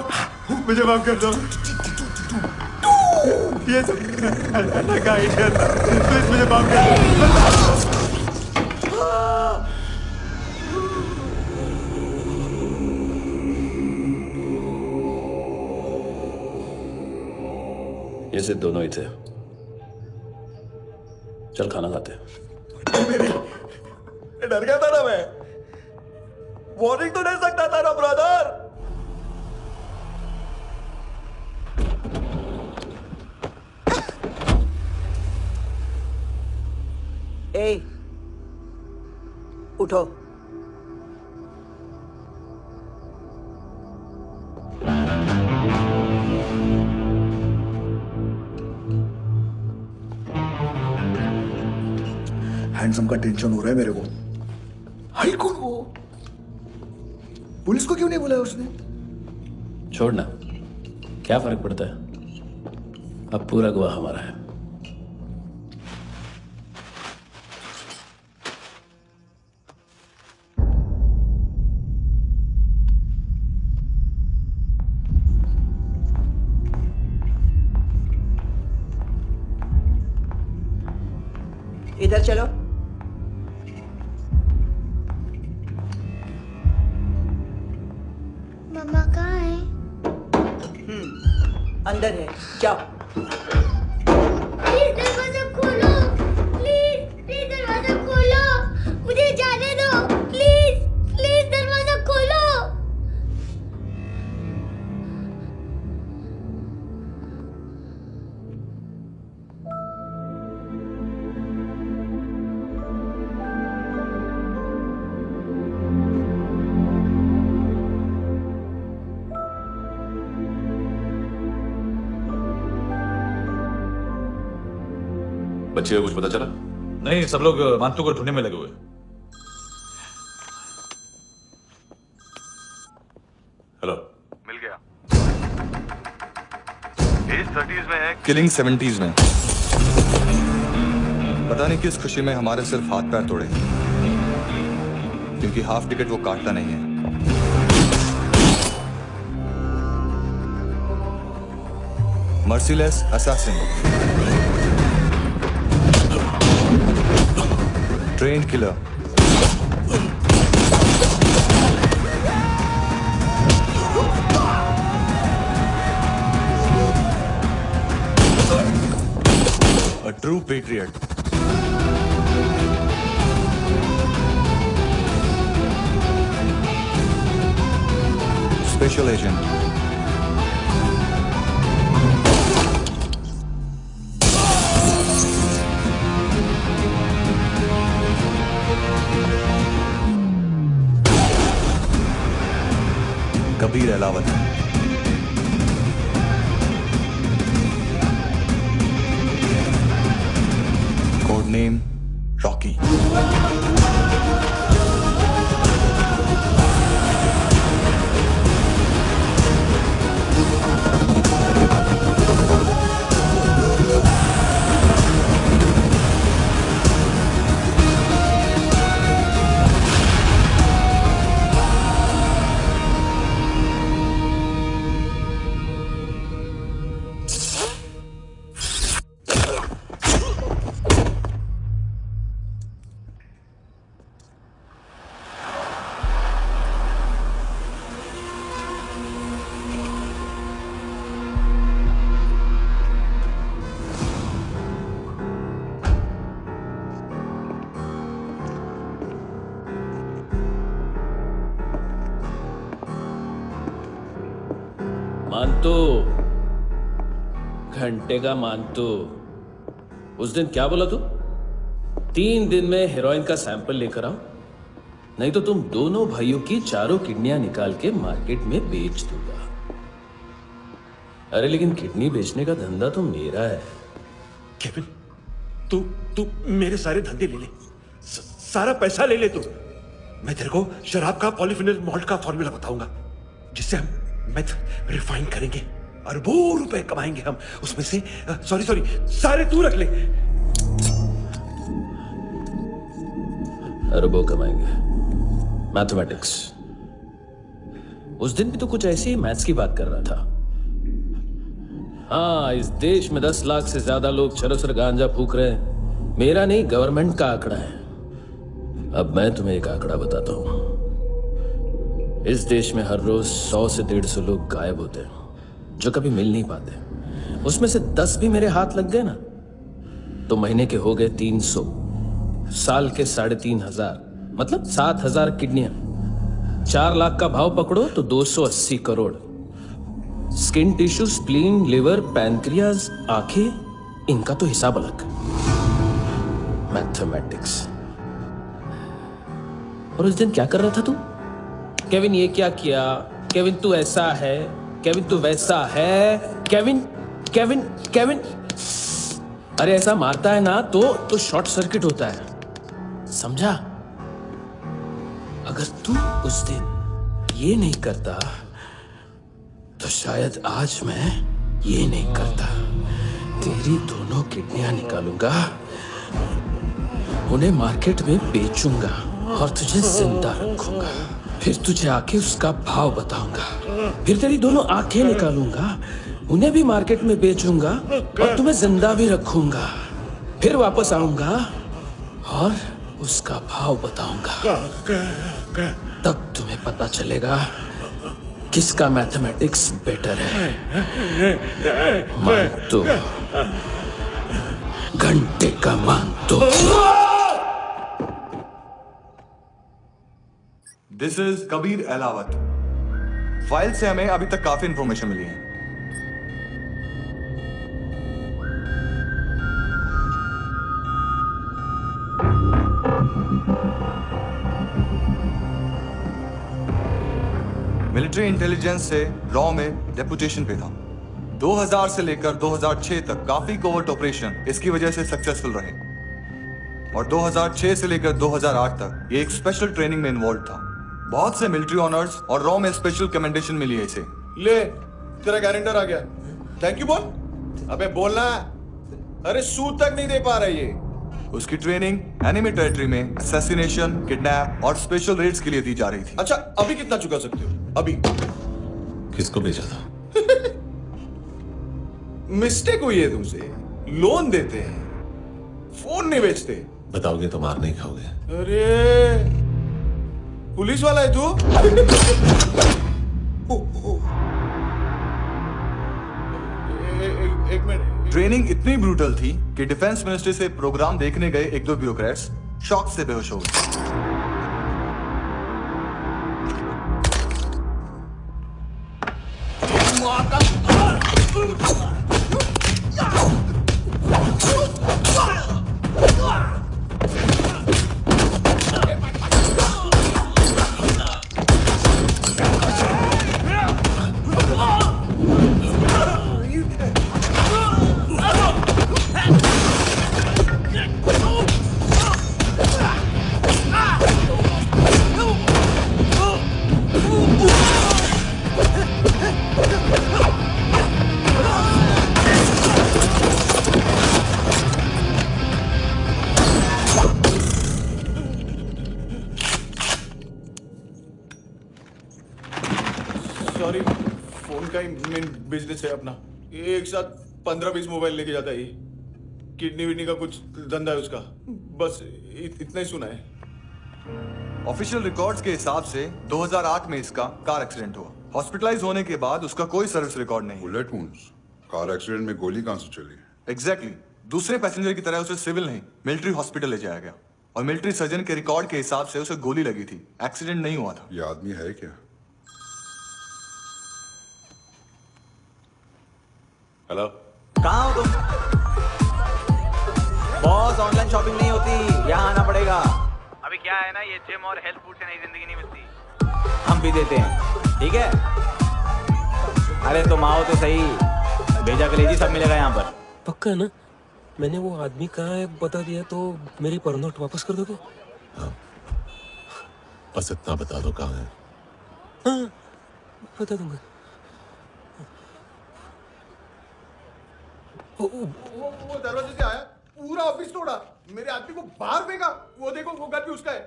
मुझे माफ कर दो। ये सब अल्लाह का आइडिया था। प्लीज मुझे माफ कर दो। ये सिर्फ दोनों ही थे। चल खाना खाते हैं। डर गया था ना मैं। वार्निंग तो दे सकता था ना ब्रदर। ए, उठो। हैंडसम का टेंशन हो रहा है मेरे को। हाई कौन वो? पुलिस को क्यों नहीं बुलाया उसने? छोड़ना, क्या फर्क पड़ता है? अब पूरा गवाह हमारा है। इधर चलो। मम्मा कहाँ है? अंदर है, जाओ। प्लीज दरवाजा खोलो, प्लीज दरवाजा खोलो, मुझे जाने दो। प्लीज दरवाजा खोलो। बच्चे को कुछ पता चला? नहीं, सब लोग मानतू को ढूंढने में लगे हुए। हेलो, मिल गया। भेज चेज 30s में है, किलिंग 70s में। पता नहीं किस खुशी में हमारे सिर्फ हाथ पैर तोड़े, क्योंकि हाफ टिकट वो काटता नहीं है। Merciless assassin, trained killer, a true patriot. Special agent. Kabir Alawat. Code name Rocky. मानतो, घंटे का मानतो, उस दिन क्या बोला तू? 3 दिन में हेरोइन का सैंपल लेकर आओ, नहीं तो तुम दोनों भाइयों की चारों किडनियां निकाल के मार्केट में बेच दूंगा। अरे लेकिन किडनी बेचने का धंधा तो मेरा है। केविन, तू मेरे सारे धंधे ले ले, सारा पैसा ले ले तू। मैं तेरे को शराब का पॉलीफिनल मॉल्ट का फॉर्मूला बताऊंगा, जिससे हम मेथ रिफाइन करेंगे, अरबों रुपए कमाएंगे हम उसमें से। सॉरी सारे तू रख ले। अरबों कमाएंगे, मैथमेटिक्स। उस दिन भी तो कुछ ऐसी ही मैथ्स की बात कर रहा था। हाँ, इस देश में 10 लाख से ज्यादा लोग चरस और गांजा फूक रहे हैं। मेरा नहीं, गवर्नमेंट का आंकड़ा है। अब मैं तुम्हें एक आंकड़ा बताता हूं। इस देश में हर रोज 100 से 150 लोग गायब होते हैं, जो कभी मिल नहीं पाते। उसमें से 10 भी मेरे हाथ लग गए ना, तो महीने के हो गए 300, साल के 3,500, मतलब 7,000 किडनियां। 4 लाख का भाव पकड़ो तो 280 crore. Skin tissue, spleen, liver, pancreas, आंखें, इनका तो हिसाब अलग। मैथमेटिक्स। और उस दिन क्या कर रहा था तू? केविन ये क्या किया, केविन तू ऐसा है, केविन तू वैसा है, केविन केविन केविन। अरे ऐसा मारता है ना तो शॉर्ट सर्किट होता है, समझा? अगर तू उस दिन ये नहीं करता तो शायद आज मैं ये नहीं करता। तेरी दोनों किडनियां निकालूंगा, उन्हें मार्केट में बेचूंगा और तुझे जिंदा रखूंगा। फिर तुझे आके उसका भाव बताऊंगा। फिर तेरी दोनों आंखें निकालूंगा, उन्हें भी मार्केट में बेचूंगा और तुम्हें जिंदा भी रखूंगा। फिर वापस आऊंगा और उसका भाव बताऊंगा। तब तुम्हें पता चलेगा किसका मैथमेटिक्स बेटर है। मानतो, घंटे का मानतो। This is Kabir Ahlawat. File से हमें अभी तक काफी इंफॉर्मेशन मिली है। मिलिट्री इंटेलिजेंस से रॉ में डेपुटेशन पे था। 2000 से लेकर 2006 तक काफी कोवर्ट ऑपरेशन इसकी वजह से सक्सेसफुल रहे, और 2006 से लेकर 2008 तक ये एक स्पेशल ट्रेनिंग में इन्वॉल्व था। बहुत से मिलिट्री ऑनर्स और रॉ में स्पेशल कमेंडेशन मिली है इसे। ले, तेरा गारंटर आ गया। थैंक यू बोल। अबे बोलना। अरे सूद तक नहीं दे पा रहा ये। उसकी ट्रेनिंग एनिमी टेरिटरी में असैसिनेशन, किडनैप और स्पेशल रेड्स के लिए दी जा रही थी। अच्छा, अभी कितना चुका सकते हो? अभी किसको भेजा था? मिस्टेक हुई है तुमसे। लोन देते हैं, फोन नहीं बेचते। बताओगे तो मार नहीं खाओगे। अरे पुलिस वाला है तू? एक मिनट। ट्रेनिंग इतनी ब्रूटल थी कि डिफेंस मिनिस्ट्री से प्रोग्राम देखने गए एक दो ब्यूरोक्रेट्स शॉक से बेहोश हो गए। सॉरी, फोन का ही मेन बिजनेस है अपना। एक साथ 15-20 मोबाइल लेके जाता है। किडनी विडनी का कुछ धंधा है उसका। बस इतना ही सुना है। ऑफिशियल रिकॉर्ड्स के हिसाब से 2008 में इसका कार एक्सीडेंट हुआ। हॉस्पिटलाइज होने के बाद उसका कोई सर्विस रिकॉर्ड नहीं। Bullet wounds. कार एक्सीडेंट में गोली कहां से चली? एग्जैक्टली। दूसरे पैसेंजर की तरह उसे सिविल नहीं, मिलिट्री हॉस्पिटल ले जाया गया और मिलिट्री सर्जन के रिकॉर्ड के हिसाब से उसे गोली लगी थी। एक्सीडेंट नहीं हुआ था। ये आदमी है क्या? हेलो, कहाँ हो तुम? बॉस, ऑनलाइन शॉपिंग नहीं होती, यहाँ आना पड़ेगा। अभी क्या है ना, ये जिम और हेल्थ फूड से नई जिंदगी नहीं मिलती। हम भी देते हैं, ठीक है? अरे तुम आओ तो सही, भेजा कलेजी सब मिलेगा यहाँ पर। पक्का ना? मैंने वो आदमी कहाँ है बता दिया तो मेरी पर नोट वापस कर दोगे? हाँ, बस इतना बता दो कहाँ है। हाँ, बता दूंगा। वो दरवाजे से आया, पूरा ऑफिस तोड़ा, मेरे आदमी को बाहर फेंका। वो देखो, वो गन भी उसका है।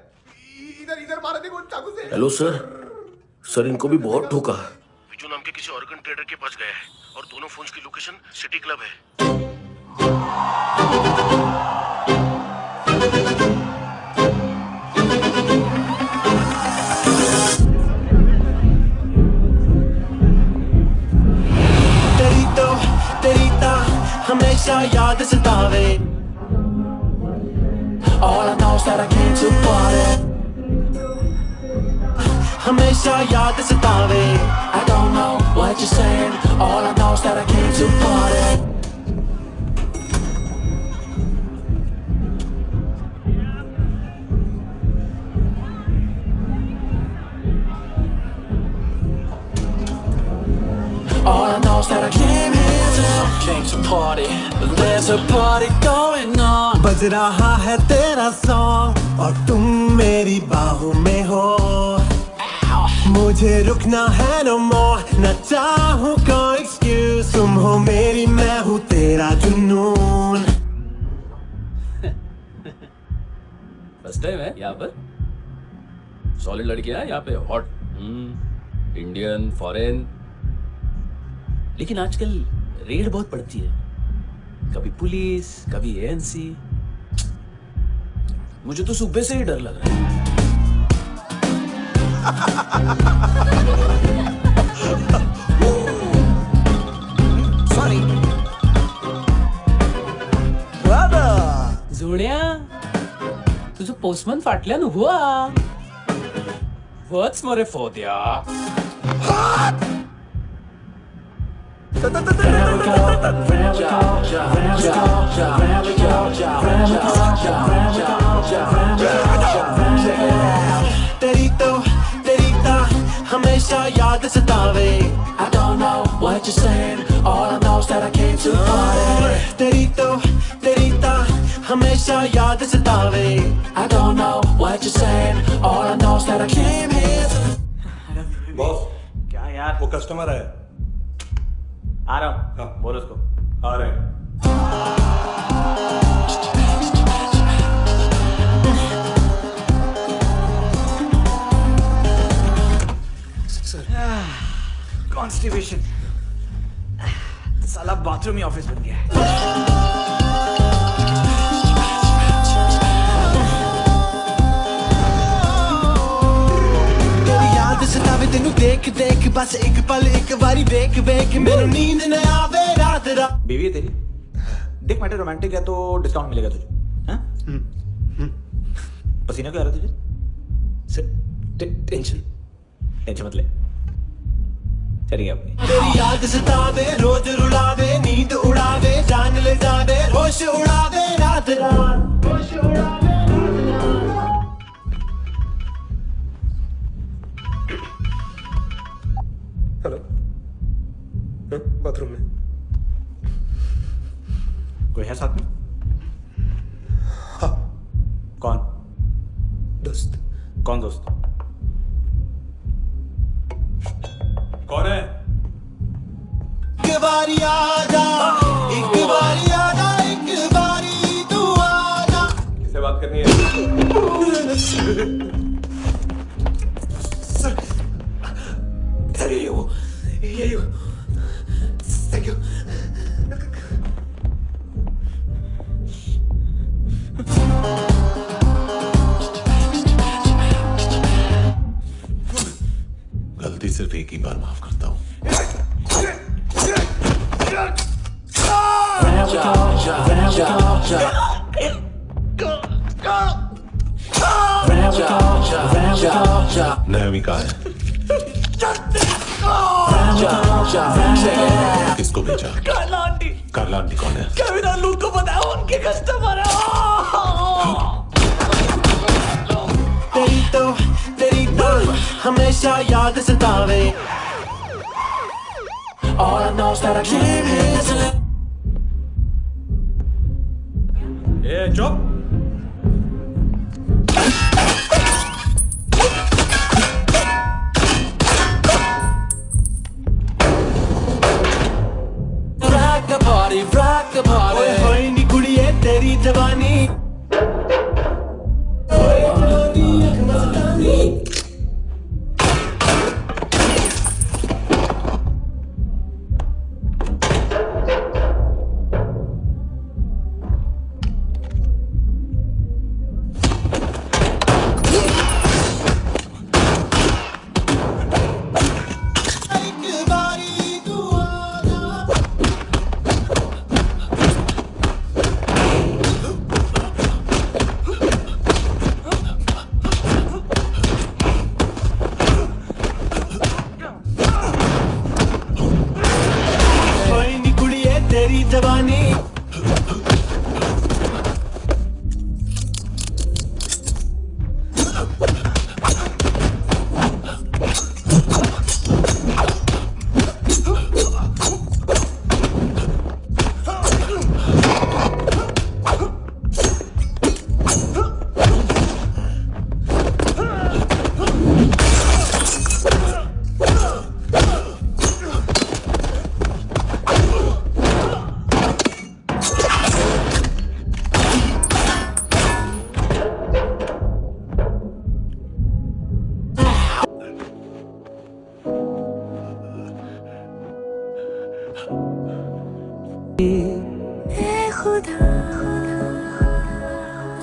इधर इधर मारा, देखो चाकू से। हेलो सर, इनको भी बहुत ठोका। विजू नाम के किसी ऑर्गन ट्रेडर के पास गया है और दोनों फोन्स की लोकेशन सिटी क्लब है। हमेशा याद सतावे। All I know is that I came to party. हमेशा याद सतावे। I don't know what you're saying. All I know is that I came to party. All I know is that I came here to party. There's a party going on. बज रहा है तेरा सॉन्ग और तुम मेरी बाहों में हो। मुझे रुकना है no more, न चाहूँ कोई excuse। तुम हो मेरी, मैं हूँ तेरा जुनून। फर्स्ट टाइम है यहाँ पर। सॉलिड लड़कियां यहाँ पे, हॉट इंडियन, फॉरेन। लेकिन आजकल रेड बहुत पड़ती है, कभी पुलिस, कभी एएनसी। मुझे तो सुबह से ही डर लग रहा है। सॉरी जोड्या, तुझं पोस्टमन फाटल्यान हुआ। What's more for dia? हमेशा याद सतावे। I don't know what you're saying. All I know is that I came to party. तेरी तो हमेशा याद सतावे। I don't know what you're saying. All I know is that I came here to... boss, क्या यार? वो कस्टमर है। आ रहा हूँ, बोलो उसको। आ रहे हैं। कॉन्स्टिपेशन, साला बाथरूम ही ऑफिस बन गया है। सतावे तेनू देख देख बस एक पल एक बारी वेख वेख मेनू नींद न आवे रात रात। बीवी है तेरी? देख मैटर रोमांटिक है तो डिस्काउंट मिलेगा तुझे। हाँ? पसीना क्यों आ रहा है तुझे? टेंशन मत ले, चलिए अपनी। तेरी याद सतावे रोज रुलावे नींद उड़ावे जान ले जावे होश उड़ावे रात रात होश उड़ावे। हेलो, बाथरूम में कोई है साथ में? हाँ। कौन? दोस्त। कौन दोस्त? कौन है? एक बारी आजा, एक बारी आजा, एक बारी तू आजा। किससे बात करनी है? सर, ये थैंक यू। गलती सिर्फ एक ही बार माफ करता हूं। नायोमी कहाँ है? किसको भेजा? कार्ला आंटी। कार्ला आंटी कौन है? केविन और लूक को पता है, उनके कस्टमर है। तेरी तो हमेशा याद सतावे। All I know is that I came here to live. ए चुप। rock the party होए नी कुड़िए तेरी जवानी होए जवानी एक मस्तानी। जवानी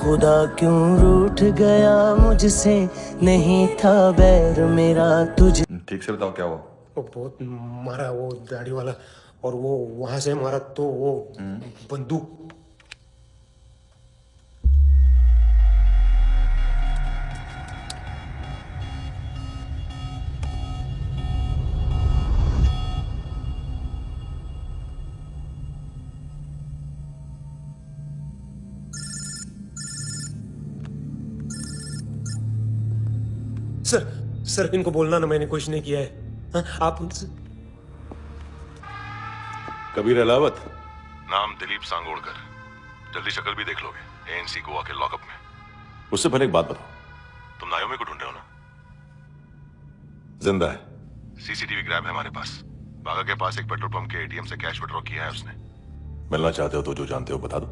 खुदा क्यों रूठ गया मुझसे, नहीं था बैर मेरा तुझ। ठीक से बताओ क्या हुआ? वो बहुत मारा वो दाढ़ी वाला, और वो वहां से मारा तो वो बंदूक। सर इनको बोलना ना मैंने कुछ नहीं किया है। हाँ, आप उनसे। कबीर अलावत, नाम दिलीप सांगोड़कर। जल्दी शक्ल भी देख लोगे एएनसी गोवा के लॉकअप में। मुझसे पहले एक बात बताओ, तुम नायोमी को ढूंढ रहे हो ना? जिंदा है, सीसीटीवी ग्रैब है हमारे पास। बागा के पास एक पेट्रोल पंप के एटीएम से कैश विड्रॉ किया है उसने। मिलना चाहते हो तो जो जानते हो बता दो।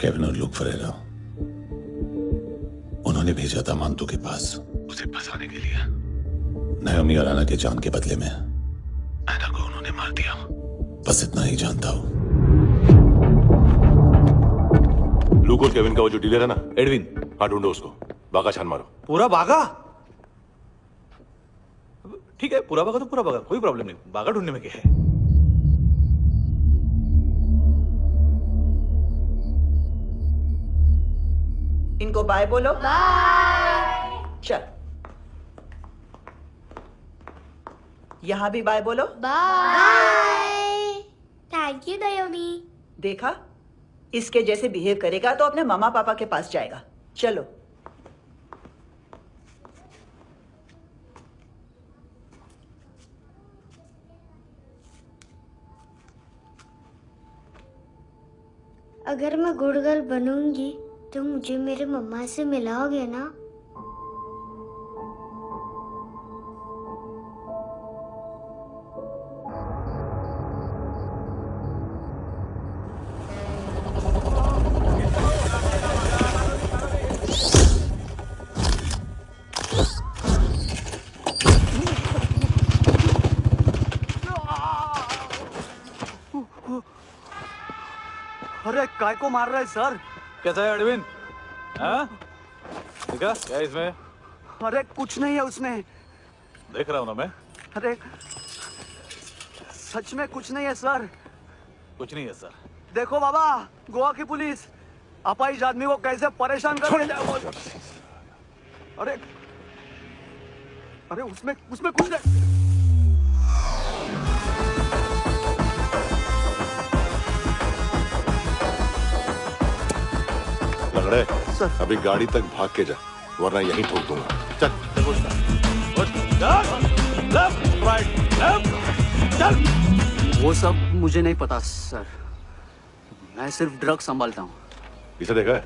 केविन और लुक फरेरा, उन्होंने भेजा था मांतू के पास उसे फंसाने के लिए। नायोमी और आना के जान के बदले में एना को उन्होंने मार दिया। बस इतना ही जानता हूं। लुक और केविन का वो जो डीलर है ना, एडविन, हाँ ढूंढो उसको। बागा छान मारो। पूरा बागा? ठीक है, पूरा बागा तो पूरा बागा, कोई प्रॉब्लम नहीं। बागा ढूंढने में क्या है? इनको बाय बोलो। बाय। चल, यहां भी बाय बोलो। बाय। Thank you नायोमी। देखा, इसके जैसे बिहेव करेगा तो अपने मामा पापा के पास जाएगा। चलो। अगर मैं गुड गर्ल बनूंगी तो मुझे मेरे मम्मा से मिलाओगे ना? अरे काय को मार रहा है सर? कैसा है एडविन? हाँ? देखा क्या है इसमें? अरे कुछ नहीं है उसमें। देख रहा हूँ ना मैं। अरे सच में कुछ नहीं है सर। कुछ नहीं है सर। देखो बाबा, गोवा की पुलिस अपाइज आदमी को कैसे परेशान कर रही है। अरे अरे उसमें कुछ नहीं। लंगड़े, अभी गाड़ी तक भाग के जा, वरना यहीं ठोक दूंगा। चल। वो सब मुझे नहीं पता सर, मैं सिर्फ ड्रग संभालता हूँ। इसे देखा है?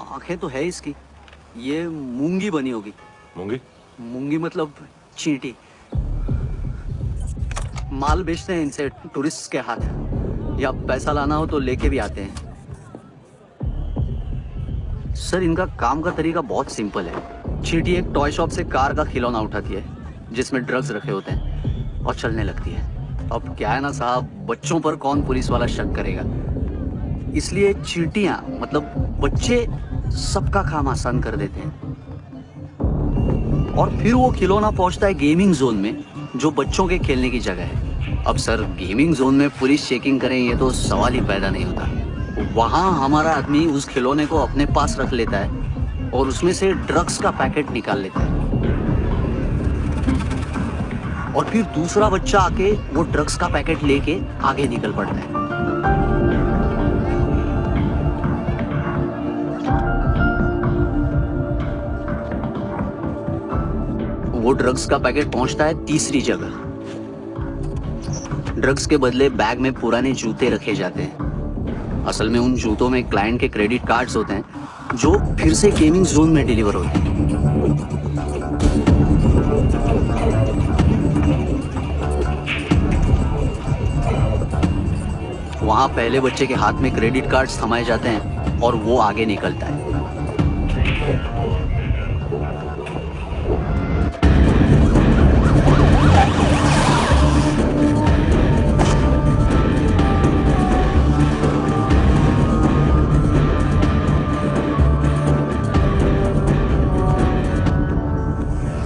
आंखें तो है इसकी, ये मूंगी बनी होगी। मूंगी? मूंगी मतलब चींटी। माल बेचते हैं इनसे टूरिस्ट के हाथ, या पैसा लाना हो तो लेके भी आते हैं। सर इनका काम का तरीका बहुत सिंपल है। चींटी एक टॉय शॉप से कार का खिलौना उठाती है जिसमें ड्रग्स रखे होते हैं और चलने लगती है। अब क्या है ना साहब, बच्चों पर कौन पुलिस वाला शक करेगा, इसलिए चींटियां मतलब बच्चे सबका काम आसान कर देते हैं। और फिर वो खिलौना पहुंचता है गेमिंग जोन में, जो बच्चों के खेलने की जगह है। अब सर गेमिंग जोन में पुलिस चेकिंग करें ये तो सवाल ही पैदा नहीं होता। वहां हमारा आदमी उस खिलौने को अपने पास रख लेता है और उसमें से ड्रग्स का पैकेट निकाल लेता है, और फिर दूसरा बच्चा आके वो ड्रग्स का पैकेट लेके आगे निकल पड़ता है। वो ड्रग्स का पैकेट पहुंचता है तीसरी जगह। ड्रग्स के बदले बैग में पुराने जूते रखे जाते हैं। असल में उन जूतों में क्लाइंट के क्रेडिट कार्ड्स होते हैं जो फिर से गेमिंग जोन में डिलीवर होते हैं। वहां पहले बच्चे के हाथ में क्रेडिट कार्ड्स थमाए जाते हैं और वो आगे निकलता है।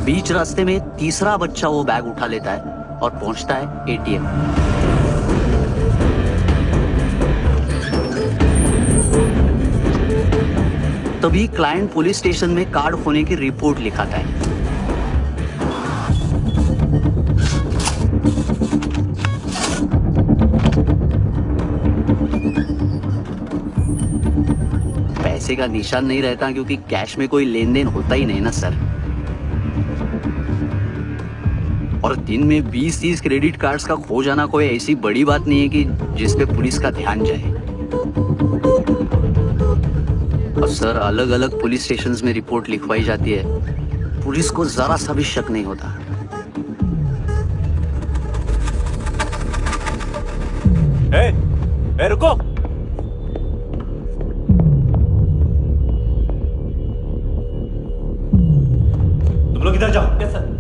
बीच रास्ते में तीसरा बच्चा वो बैग उठा लेता है और पहुंचता है एटीएम। तभी क्लाइंट पुलिस स्टेशन में कार्ड खोने की रिपोर्ट लिखाता है। पैसे का निशान नहीं रहता क्योंकि कैश में कोई लेन देन होता ही नहीं ना सर। और दिन में 20-30 क्रेडिट कार्ड्स का खो जाना कोई ऐसी बड़ी बात नहीं है कि जिस पे पुलिस का ध्यान जाए। और सर अलग अलग पुलिस स्टेशंस में रिपोर्ट लिखवाई जाती है, पुलिस को जरा सा भी शक नहीं होता। ए, रुको। तुम लोग इधर जाओ। Yes sir.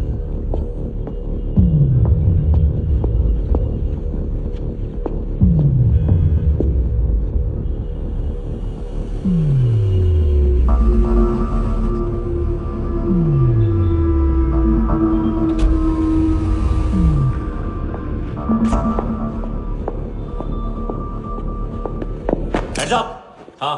Hands up. हाँ।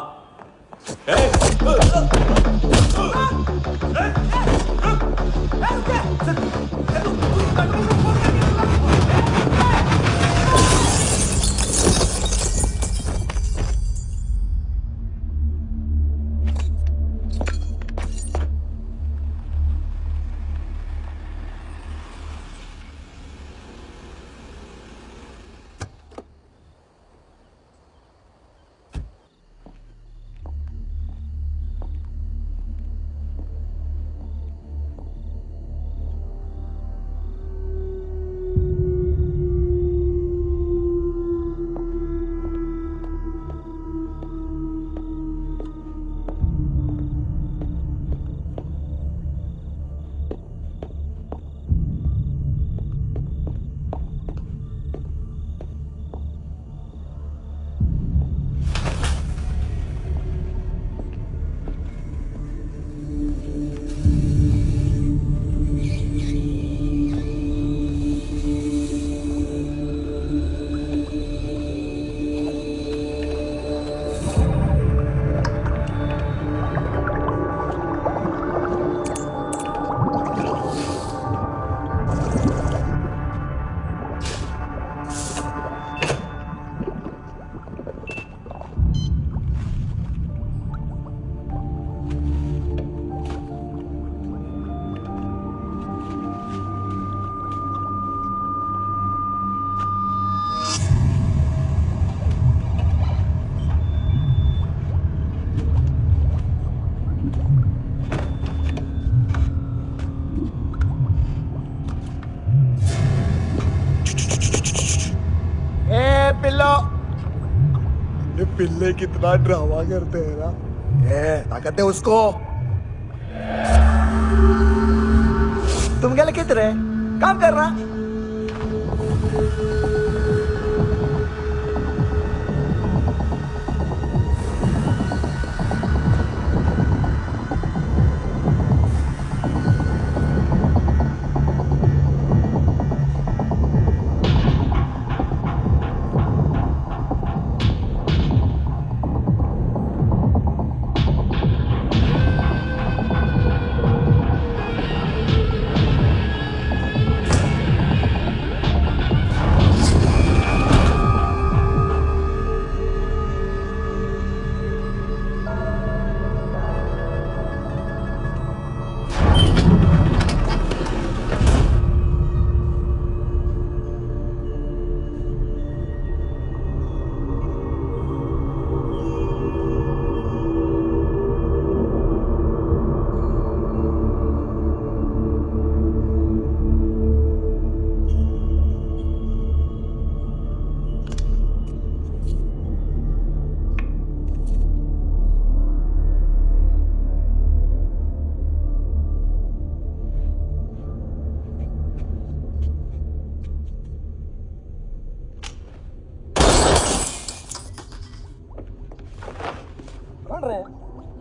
ये पिल्ले कितना ड्रामा करते हैं ना। ताकत है उसको। तुम क्या लिखित रहे? काम कर रहा।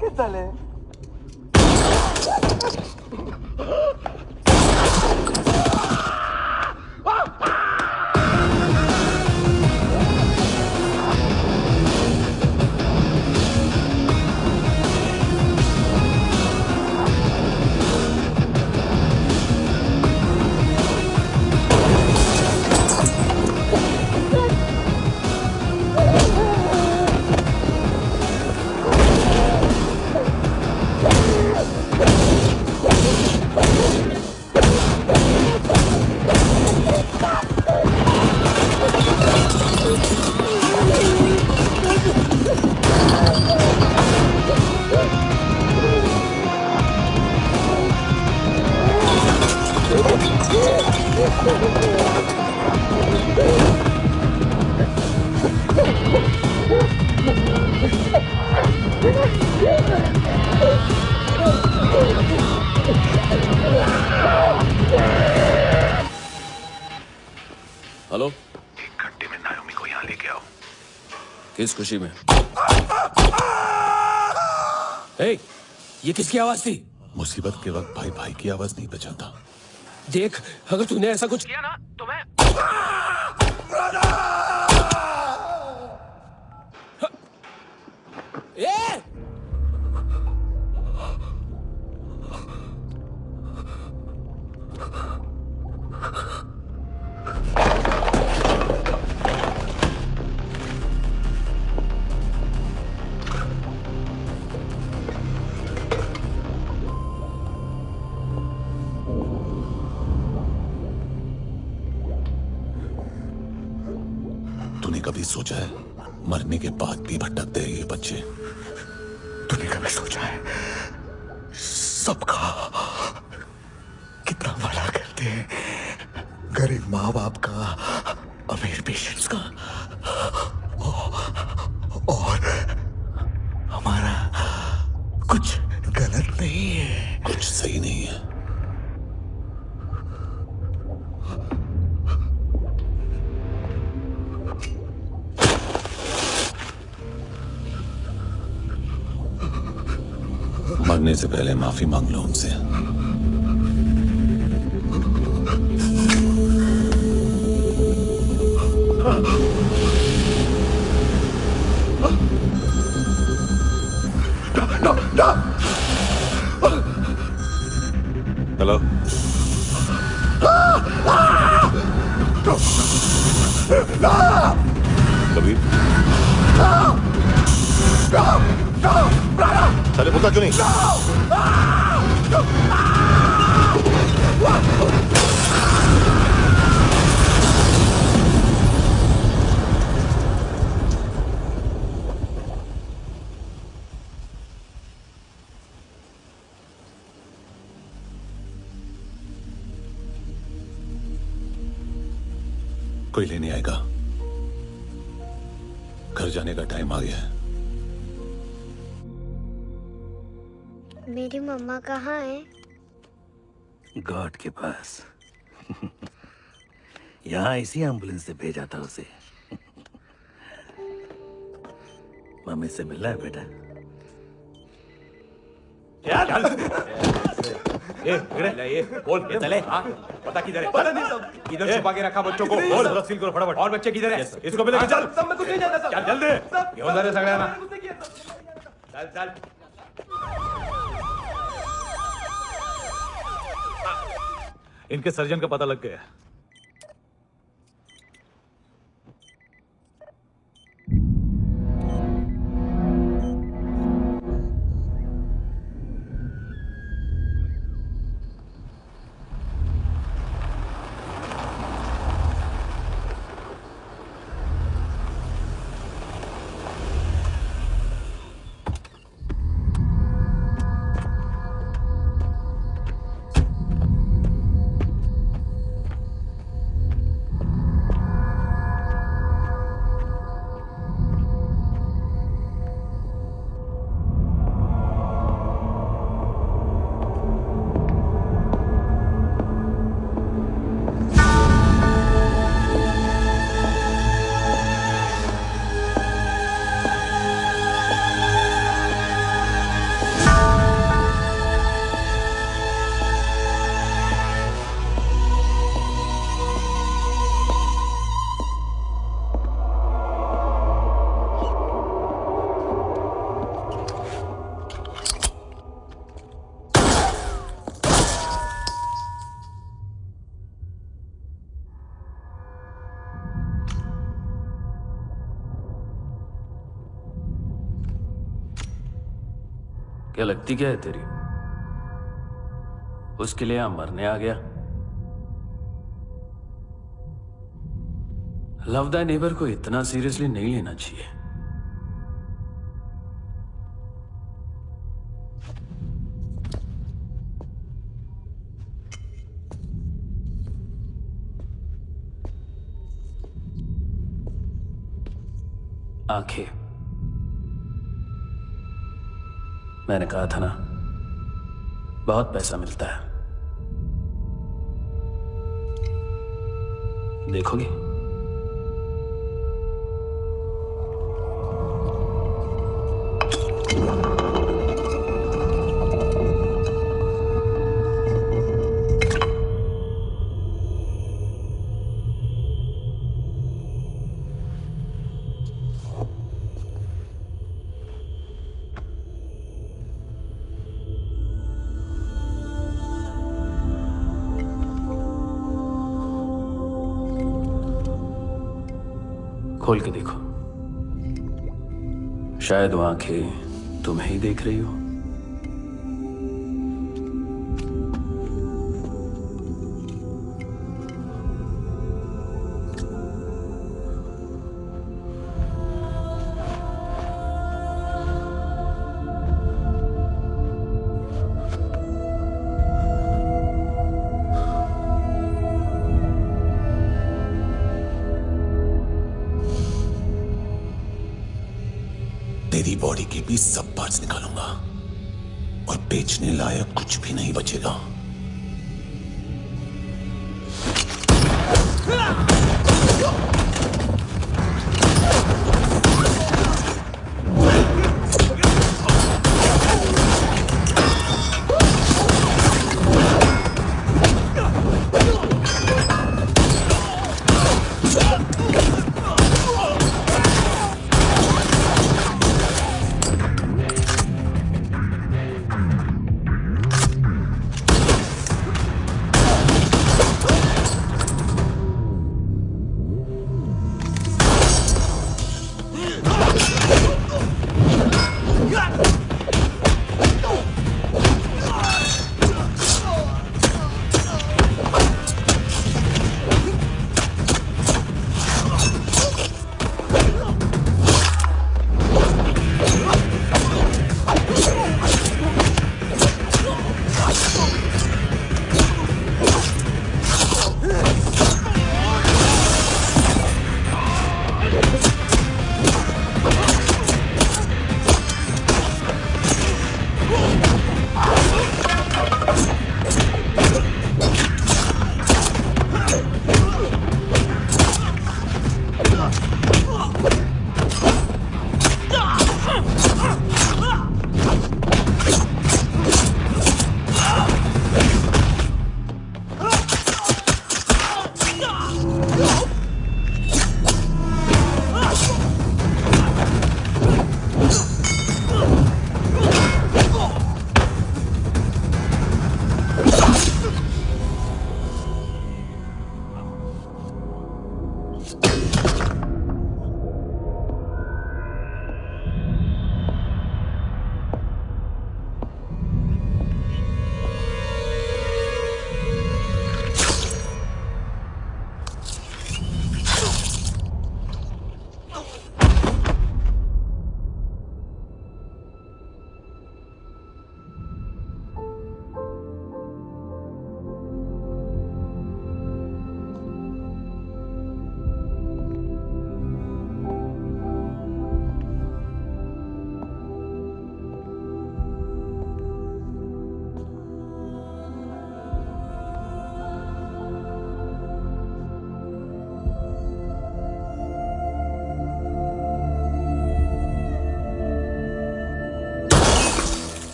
¿Qué tal, किस खुशी में? ए, ये किसकी आवाज थी? मुसीबत के वक्त भाई भाई की आवाज नहीं बचाता। देख, अगर तूने ऐसा कुछ किया ना तो मैं ए! तूने कभी सोचा है मरने के बाद भी भटकते हैं ये बच्चे? तूने कभी सोचा है सबका कितना भला करते हैं? गरीब माँ बाप का, अमीर पेशेंट्स का, और हमारा कुछ गलत नहीं है, कुछ सही नहीं है। मरने से पहले माफी मांग लो उनसे। हेलो, कबीर, चले बोलता क्यों नहीं? कोई लेने आएगा? घर जाने का टाइम आ गया है। मेरी मम्मा कहाँ है? गॉड के पास। यहाँ इसी एम्बुलेंस से भेजा था उसे। मम्मी से मिलना है बेटा। ये बोल, ये चले। हाँ, पता किधर है? पता नहीं सब। किधर छुपा के रखा बच्चों को? बोल, सील करो फटाफट। और बच्चे किधर है? इसको भी लेके चल। सब मैं कुछ नहीं जानता। चल जल्दी। घेऊन जा रे सगळ्यांना। चल चल। इनके सर्जन का पता लग गया। क्या लगती क्या है तेरी? उसके लिए यहां मरने आ गया? लव द नेबर को इतना सीरियसली नहीं लेना चाहिए। आंखें, मैंने कहा था ना, बहुत पैसा मिलता है। देखोगे? खोल के देखो, शायद वो आंखें तुम्हें ही देख रही हो। तेरी बॉडी के भी सब पार्ट्स निकालूंगा और बेचने लायक कुछ भी नहीं बचेगा।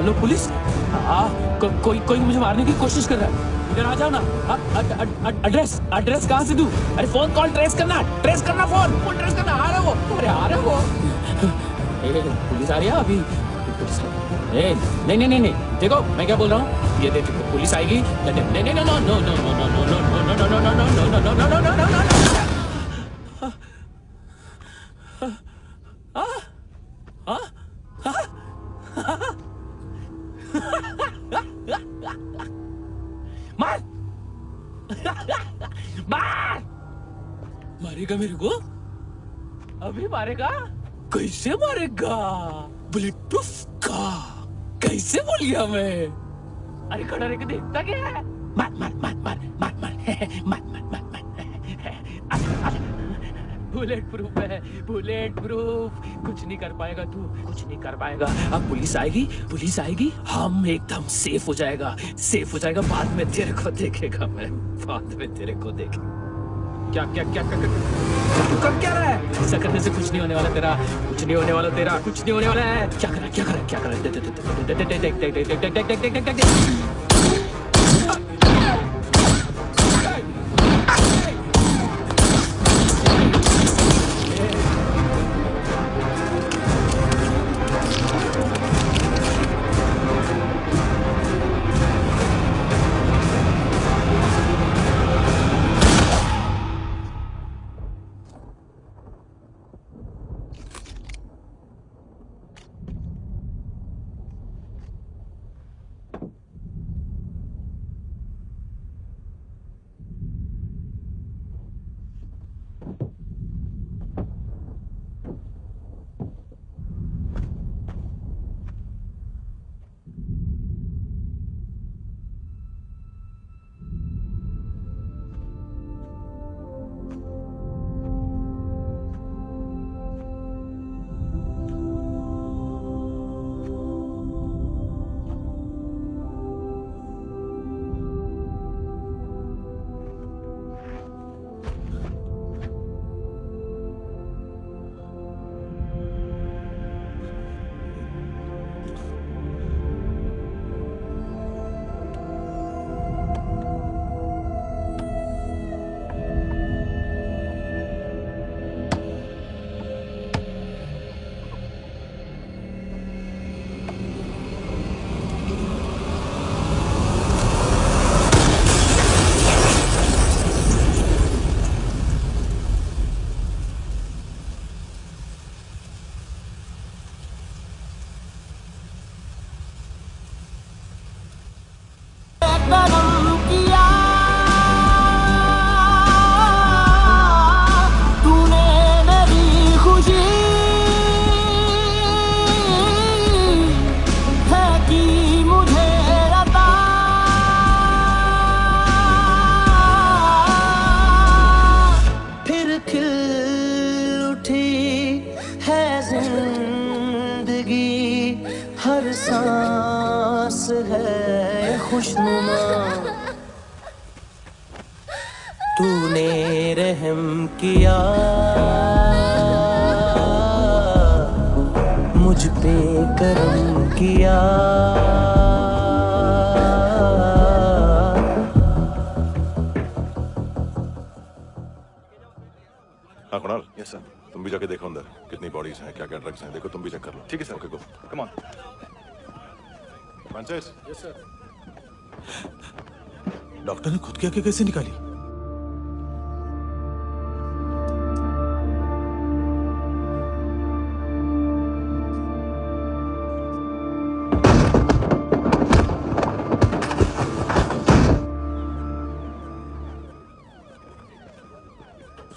हेलो पुलिस, कोई मुझे मारने की कोशिश कर रहा है। इधर आ जाओ ना। एड्रेस कहाँ से दूं? अरे फोन कॉल ट्रेस करना फोन ट्रेस करना। आ रहा वो, अरे आ रहा वो। पुलिस आ रही है अभी। नहीं, देखो मैं क्या बोल रहा हूँ, ये देखो पुलिस आएगी। नहीं, मारेगा मेरे को? अभी मारेगा? कैसे मारेगा? बुलेट प्रूफ का कैसे बोल गया मैं? अरे खड़ा रह के देखता क्या है? बुलेट प्रूफ है, बुलेट प्रूफ। कुछ नहीं कर पाएगा तू, कुछ नहीं कर पाएगा। अब पुलिस आएगी, हम एकदम सेफ हो जाएगा। बाद में तेरे को देखेगा मैं, बाद में तेरे को देखेगा। क्या तू कर क्या रहा है? ऐसा करने से कुछ नहीं होने वाला तेरा, कुछ नहीं होने वाला है। क्या कर रहा है? तूने रहम किया मुझ पे करम किया। हाँ कुणाल, यस सर। तुम भी जाके देखो अंदर कितनी बॉडीज हैं, क्या क्या ड्रग्स हैं, देखो तुम भी चेक कर लो। ठीक है sir. Okay go, come on. Francis. Yes sir. Doctor ने खुद की आंखें कैसे निकाली?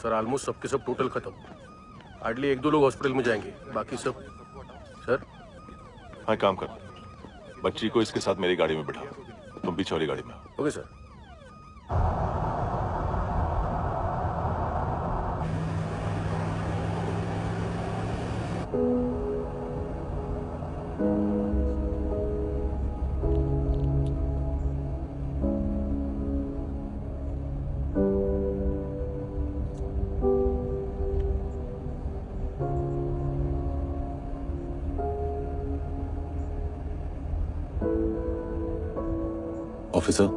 सर ऑलमोस्ट सबके सब टोटल खत्म। हार्डली 1-2 लोग हॉस्पिटल में जाएंगे, बाकी सब। सर हाँ, काम कर, बच्ची को इसके साथ मेरी गाड़ी में बिठा, तुम पीछे वाली गाड़ी में। Okay sir. ऑफिसर,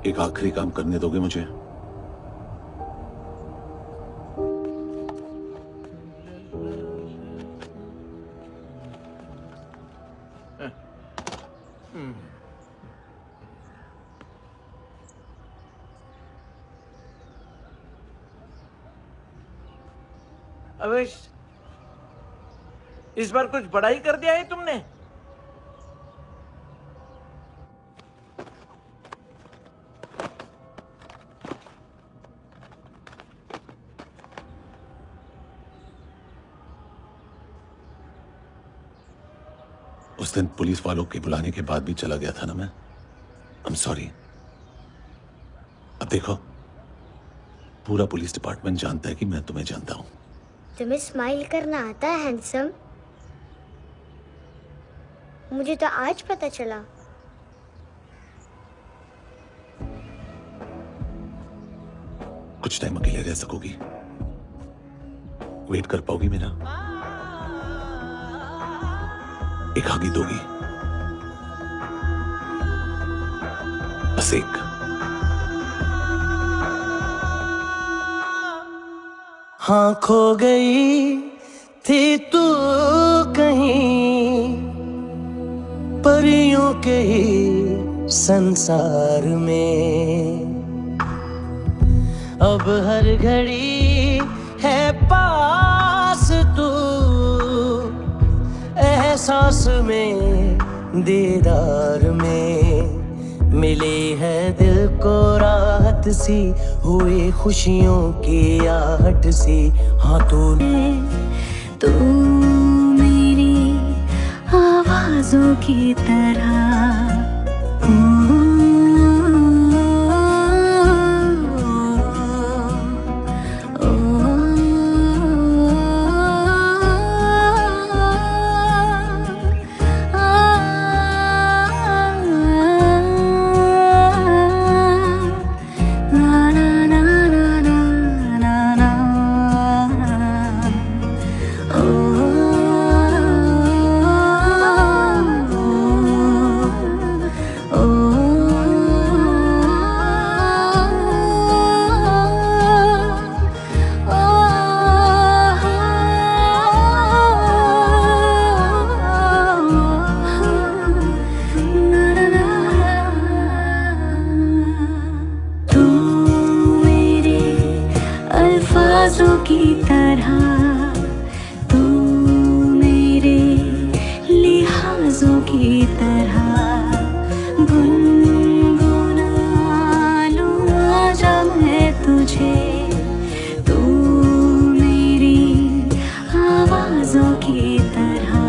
एक आखिरी काम करने दोगे मुझे? अबे इस बार कुछ बड़ा ही कर दिया है तुमने। उस दिन पुलिस वालों के बुलाने के बाद भी चला गया था ना मैं। I am sorry. अब देखो, पूरा पुलिस डिपार्टमेंट जानता है कि मैं तुम्हें जानता हूं। तुम्हें स्माइल करना आता है हैंडसम? मुझे तो आज पता चला। कुछ टाइम अकेले रह सकोगी? वेट कर पाओगी मेरा? एक आगी दोगी? बस एक। हाँ, खो गई थी तू कहीं परियों के ही संसार में। अब हर घड़ी है पास तू, एहसास में दीदार में। मिली है दिल को राहत सी, हुई खुशियों की आहट सी। हाँ तू मेरी आवाज़ों की तरह की तरह, तू मेरे लिहाजों की तरह गुनगुना लूं आजा मैं तुझे। तू मेरी आवाज़ों की तरह